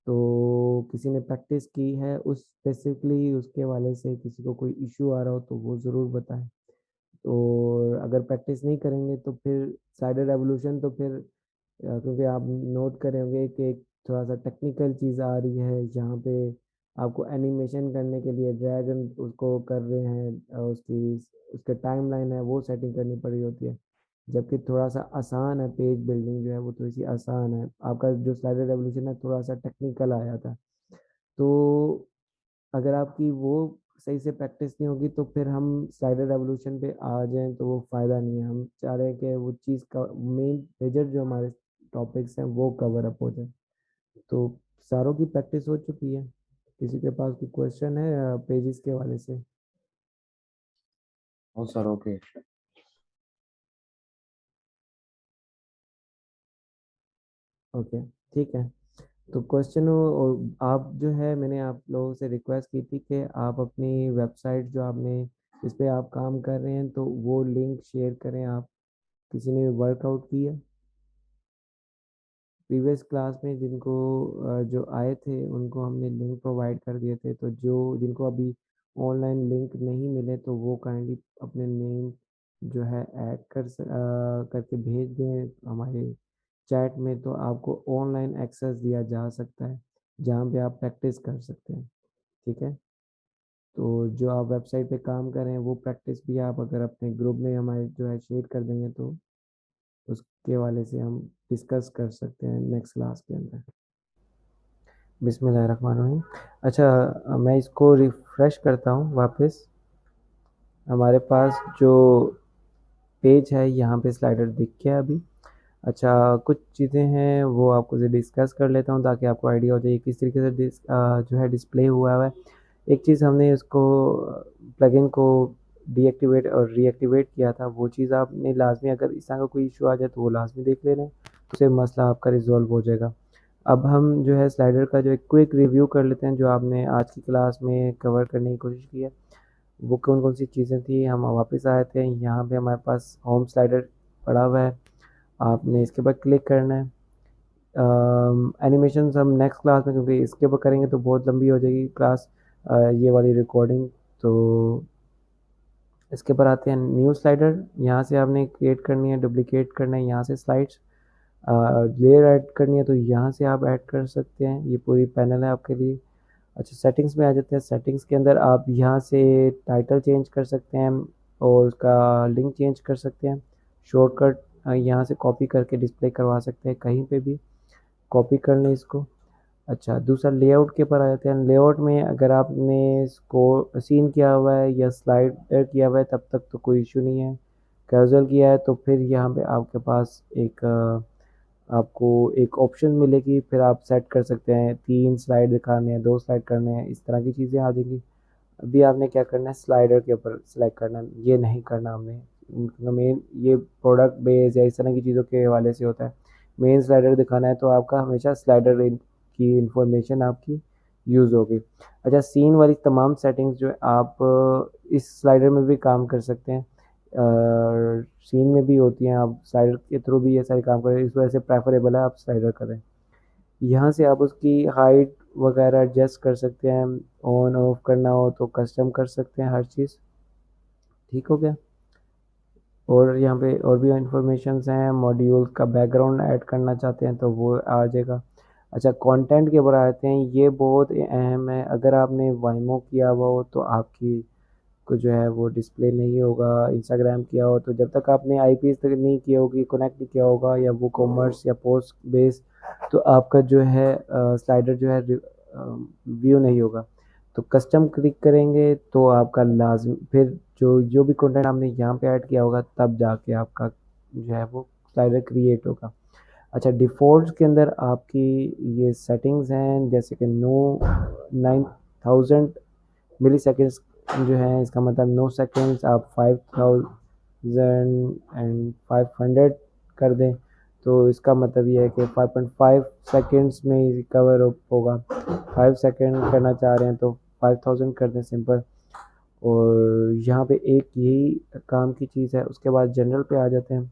तो किसी ने प्रैक्टिस की है उस स्पेसिफिकली उसके वाले से किसी को कोई इशू आ रहा हो तो वो ज़रूर बताएं। और अगर प्रैक्टिस नहीं करेंगे तो फिर स्लाइडर रेवोल्यूशन तो फिर क्योंकि आप नोट करे होंगे कि एक थोड़ा सा टेक्निकल चीज़ आ रही है जहाँ पे आपको एनिमेशन करने के लिए ड्रैगन उसको कर रहे हैं, उसकी उसके टाइमलाइन है वो सेटिंग करनी पड़ी होती है, जबकि थोड़ा सा आसान है, पेज बिल्डिंग जो है वो थोड़ी सी आसान है। आपका जो स्लाइडर रेवोल्यूशन है थोड़ा सा टेक्निकल आया था। तो अगर आपकी वो सही से प्रैक्टिस नहीं होगी तो फिर हम स्लाइडर रेवोल्यूशन पे आ जाएं तो वो फ़ायदा नहीं है। हम चाह रहे हैं कि वो चीज़ का मेन मेजर जो हमारे टॉपिक्स हैं वो कवर अप हो जाए। तो सारों की प्रैक्टिस हो चुकी है। किसी के पास कोई क्वेश्चन है पेजेस के हवाले से? हाँ सर, ओके। ओके, ठीक है। तो क्वेश्चन आप जो है मैंने आप लोगों से रिक्वेस्ट की थी कि आप अपनी वेबसाइट जो आपने जिस पे आप काम कर रहे हैं तो वो लिंक शेयर करें। आप किसी ने वर्कआउट किया प्रीवियस क्लास में जिनको जो आए थे उनको हमने लिंक प्रोवाइड कर दिए थे, तो जो जिनको अभी ऑनलाइन लिंक नहीं मिले तो वो काइंडली अपने नेम जो है ऐड करके भेज दें हमारे चैट में, तो आपको ऑनलाइन एक्सेस दिया जा सकता है जहाँ पे आप प्रैक्टिस कर सकते हैं। ठीक है, तो जो आप वेबसाइट पे काम कर रहे हैं वो प्रैक्टिस भी आप अगर अपने ग्रुप में हमारे जो है शेयर कर देंगे तो उसके वाले से हम डिस्कस कर सकते हैं नेक्स्ट क्लास के अंदर। बिस्मिल्लाहिर्रहमानिर्रहीम। अच्छा, मैं इसको रिफ़्रेश करता हूँ वापस। हमारे पास जो पेज है यहाँ पे स्लाइडर दिख गया अभी। अच्छा, कुछ चीज़ें हैं वो आपको से डिस्कस कर लेता हूँ ताकि आपको आइडिया हो जाए किस तरीके से जो है डिस्प्ले हुआ है। एक चीज़ हमने इसको प्लगइन को डीएक्टिवेट और रीएक्टिवेट किया था, वो चीज़ आपने लाजमी अगर इस तरह का कोई इशू आ जाए तो वो लाजमी देख लेना, उससे मसला आपका रिजॉल्व हो जाएगा। अब हम जो है स्लाइडर का जो एक क्विक रिव्यू कर लेते हैं जो आपने आज की क्लास में कवर करने की कोशिश की है। वो कौन कौन सी चीज़ें थी, हम वापस आए थे यहाँ पे हमारे पास होम स्लाइडर पड़ा हुआ है, आपने इसके ऊपर क्लिक करना है। एनिमेशन हम नेक्स्ट क्लास में क्योंकि इसके ऊपर करेंगे तो बहुत लंबी हो जाएगी क्लास, ये वाली रिकॉर्डिंग। तो इसके ऊपर आते हैं न्यू स्लाइडर, यहाँ से आपने क्रिएट करनी है, डुप्लीकेट करना है यहाँ से स्लाइड्स, लेयर ऐड करनी है तो यहाँ से आप ऐड कर सकते हैं, ये पूरी पैनल है आपके लिए। अच्छा, सेटिंग्स में आ जाते हैं। सेटिंग्स के अंदर आप यहाँ से टाइटल चेंज कर सकते हैं और उसका लिंक चेंज कर सकते हैं। शॉर्टकट यहाँ से कॉपी करके डिस्प्ले करवा सकते हैं, कहीं पे भी कॉपी कर लें इसको। अच्छा, दूसरा लेआउट के ऊपर आ जाते हैं। लेआउट में अगर आपने इसको सीन किया हुआ है या स्लाइडर किया हुआ है तब तक तो कोई इशू नहीं है। कैजुअल किया है तो फिर यहाँ पे आपके पास आपको एक ऑप्शन मिलेगी, फिर आप सेट कर सकते हैं 3 स्लाइड दिखाने हैं, 2 स्लाइड करने हैं, इस तरह की चीज़ें आ जाएंगी। अभी आपने क्या करना है, स्लाइडर के ऊपर सेलेक्ट करना है, ये नहीं करना हमने। मेन ये प्रोडक्ट बेस या इस तरह की चीज़ों के हवाले से होता है। मेन स्लाइडर दिखाना है तो आपका हमेशा स्लाइडर की इंफॉर्मेशन आपकी यूज़ होगी। अच्छा, सीन वाली तमाम सेटिंग्स जो है आप इस स्लाइडर में भी काम कर सकते हैं, सीन में भी होती हैं, आप स्लाइडर के थ्रू भी ये सारे काम करें, इस वजह से प्रेफरेबल है आप स्लाइडर करें। यहाँ से आप उसकी हाइट वगैरह एडजस्ट कर सकते हैं, ऑन ऑफ करना हो तो कस्टम कर सकते हैं हर चीज़। ठीक हो गया। और यहाँ पे और भी इंफॉर्मेशन हैं, मॉड्यूल का बैकग्राउंड ऐड करना चाहते हैं तो वो आ जाएगा। अच्छा, कंटेंट के ऊपर आते हैं, ये बहुत अहम है। अगर आपने वाइमो किया हुआ हो तो आपकी को जो है वो डिस्प्ले नहीं होगा। इंस्टाग्राम किया हो तो जब तक आपने आईपी तक नहीं किया होगी, कनेक्ट नहीं किया होगा या वो कॉमर्स या पोस्ट बेस, तो आपका जो है स्लाइडर जो है व्यू नहीं होगा। तो कस्टम क्लिक करेंगे तो आपका लाजम फिर जो जो भी कंटेंट आपने यहाँ पे ऐड किया होगा तब जाके आपका जो है वो स्लाइडर क्रिएट होगा। अच्छा, डिफ़ॉल्ट के अंदर आपकी ये सेटिंग्स हैं जैसे कि नो 9000 मिली सेकेंड्स जो है, इसका मतलब 9 सेकेंड्स आप 5500 कर दें तो इसका मतलब ये है कि 5.5 सेकेंड्स में ही कवर होगा। 5 सेकेंड करना चाह रहे हैं तो 5000 कर दें सिंपल। और यहाँ पे एक यही काम की चीज़ है। उसके बाद जनरल पे आ जाते हैं।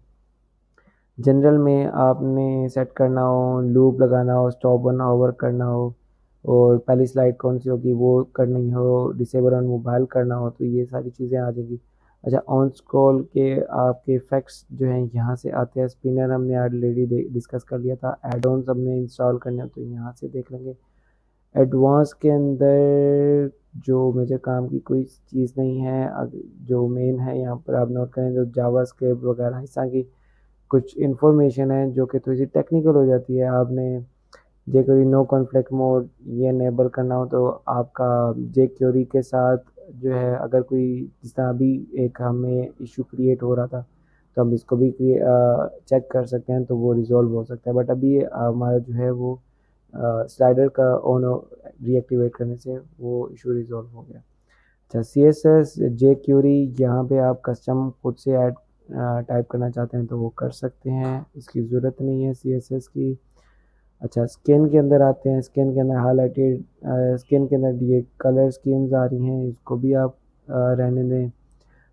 जनरल में आपने सेट करना हो, लूप लगाना हो, स्टॉप 1 आवर करना हो और पहली स्लाइड कौन सी होगी वो करनी हो, डिसेबल ऑन मोबाइल करना हो तो ये सारी चीज़ें आ जाएंगी। अच्छा, ऑन स्क्रॉल के आपके इफेक्ट्स जो हैं यहाँ से आते हैं। स्पिनर हमने ऑलरेडी डिस्कस कर लिया था। एड ऑन्स हमने इंस्टॉल करने हो तो यहाँ से देख लेंगे। एडवांस के अंदर जो मेजर काम की कोई चीज़ नहीं है, जो मेन है यहाँ पर आप नोट करें तो जावास्क्रिप्ट वगैरह इस तरह की कुछ इन्फॉर्मेशन है जो कि थोड़ी सी टेक्निकल हो जाती है। आपने जे क्वेरी नो कॉन्फ्लिक्ट मोड ये इनेबल करना हो तो आपका जे क्वेरी के साथ जो है, अगर कोई जिस तरह अभी एक हमें इशू क्रिएट हो रहा था तो हम इसको भी चेक कर सकते हैं तो वो रिजॉल्व हो सकता है। बट अभी हमारा जो है वो स्लाइडर का ऑन रीएक्टिवेट करने से वो इशू रिजॉल्व हो गया। अच्छा, C S S jQuery यहाँ पे आप कस्टम खुद से ऐड टाइप करना चाहते हैं तो वो कर सकते हैं, इसकी ज़रूरत नहीं है सी एस एस की। अच्छा, स्किन के अंदर आते हैं। स्किन के अंदर हाईलाइटेड, स्किन के अंदर ये कलर स्कीम्स आ रही हैं, इसको भी आप रहने दें।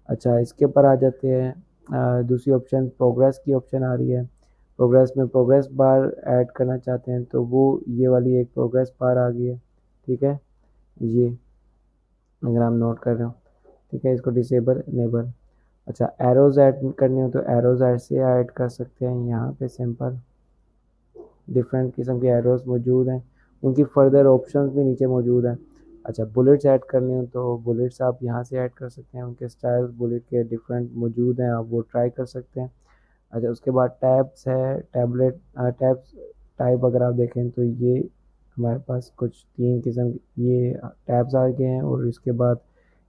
अच्छा, इसके ऊपर आ जाते हैं। दूसरी ऑप्शन प्रोग्रेस की ऑप्शन आ रही है। प्रोग्रेस में प्रोग्रेस बार ऐड करना चाहते हैं तो वो ये वाली एक प्रोग्रेस बार आ गई है, ठीक है, ये अगर आप नोट कर रहे हो, ठीक है, इसको डिसेबल इनेबल। अच्छा, एरोज ऐड करने हो तो एरोज ऐसे ऐड कर सकते हैं। यहाँ पे सिंपल डिफरेंट किस्म के एरोज मौजूद हैं, उनकी फर्दर ऑप्शंस भी नीचे मौजूद हैं। अच्छा, बुलेट्स ऐड करने हो तो बुलेट्स आप यहाँ से ऐड कर सकते हैं, उनके स्टाइल्स बुलेट के डिफरेंट मौजूद हैं, आप वो ट्राई कर सकते हैं। अच्छा, उसके बाद टैब्स है, टैबलेट टैब्स टाइप अगर आप देखें तो ये हमारे पास कुछ 3 किस्म ये टैब्स आ गए हैं और इसके बाद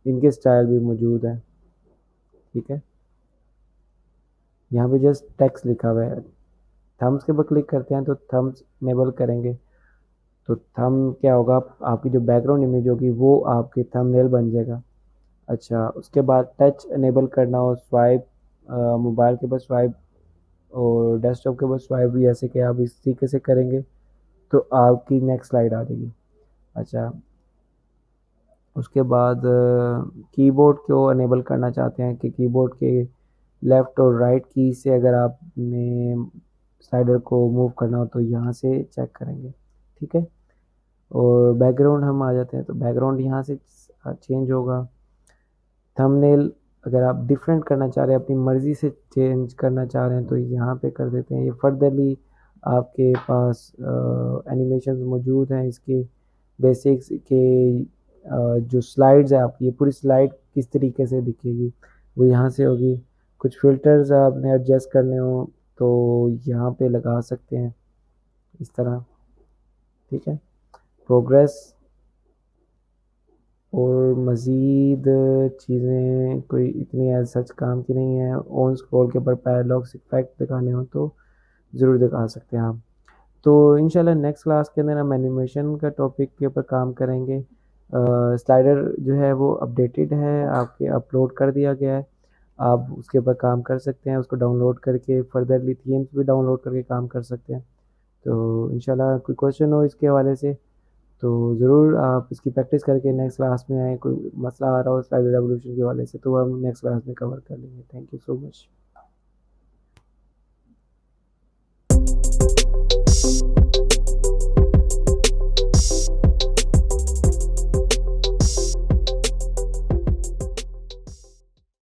इनके स्टाइल भी मौजूद हैं, ठीक है। यहाँ पे जस्ट टेक्स्ट लिखा हुआ है। थम्स के ऊपर क्लिक करते हैं तो थम्स इनेबल करेंगे तो थंब क्या होगा, आपकी जो बैकग्राउंड इमेज होगी वो आपकी थंबनेल बन जाएगा। अच्छा, उसके बाद टच इनेबल करना हो, स्वाइप मोबाइल के ऊपर स्वाइप और डेस्कटॉप के ऊपर स्वाइप भी ऐसे कि आप इस तरीके से करेंगे तो आपकी नेक्स्ट स्लाइड आ जाएगी। अच्छा, उसके बाद कीबोर्ड को इनेबल करना चाहते हैं कि कीबोर्ड के लेफ़्ट और राइट की से अगर आपने स्लाइडर को मूव करना हो तो यहाँ से चेक करेंगे, ठीक है। और बैकग्राउंड हम आ जाते हैं तो बैकग्राउंड यहाँ से चेंज होगा। थंबनेल अगर आप डिफरेंट करना चाह रहे हैं, अपनी मर्ज़ी से चेंज करना चाह रहे हैं तो यहाँ पे कर देते हैं। ये फर्दरली आपके पास एनिमेशंस मौजूद हैं इसके बेसिक्स के। जो स्लाइड्स है आपकी, ये पूरी स्लाइड किस तरीके से दिखेगी वो यहाँ से होगी। कुछ फ़िल्टर्स आपने एडजस्ट करने हो तो यहाँ पे लगा सकते हैं इस तरह, ठीक है। प्रोग्रेस और मज़ीद चीज़ें कोई इतनी एज सच काम की नहीं है। ऑन स्क्रॉल के ऊपर पैरालॉक्स इफेक्ट दिखाने हो तो ज़रूर दिखा सकते हैं आप। तो इंशाल्लाह नेक्स्ट क्लास के अंदर हम एनिमेशन का टॉपिक के ऊपर काम करेंगे। स्लाइडर जो है वो अपडेटेड है, आपके अपलोड कर दिया गया है, आप उसके ऊपर काम कर सकते हैं। उसको डाउनलोड करके फर्दरली थीम्स भी डाउनलोड करके काम कर सकते हैं। तो इंशाल्लाह कोई क्वेश्चन हो इसके हवाले से तो ज़रूर आप इसकी प्रैक्टिस करके नेक्स्ट क्लास में आए। कोई मसला आ रहा हो स्लाइडर रेवोल्यूशन के हवाले से तो हम नेक्स्ट क्लास में कवर कर लेंगे। Thank you so much.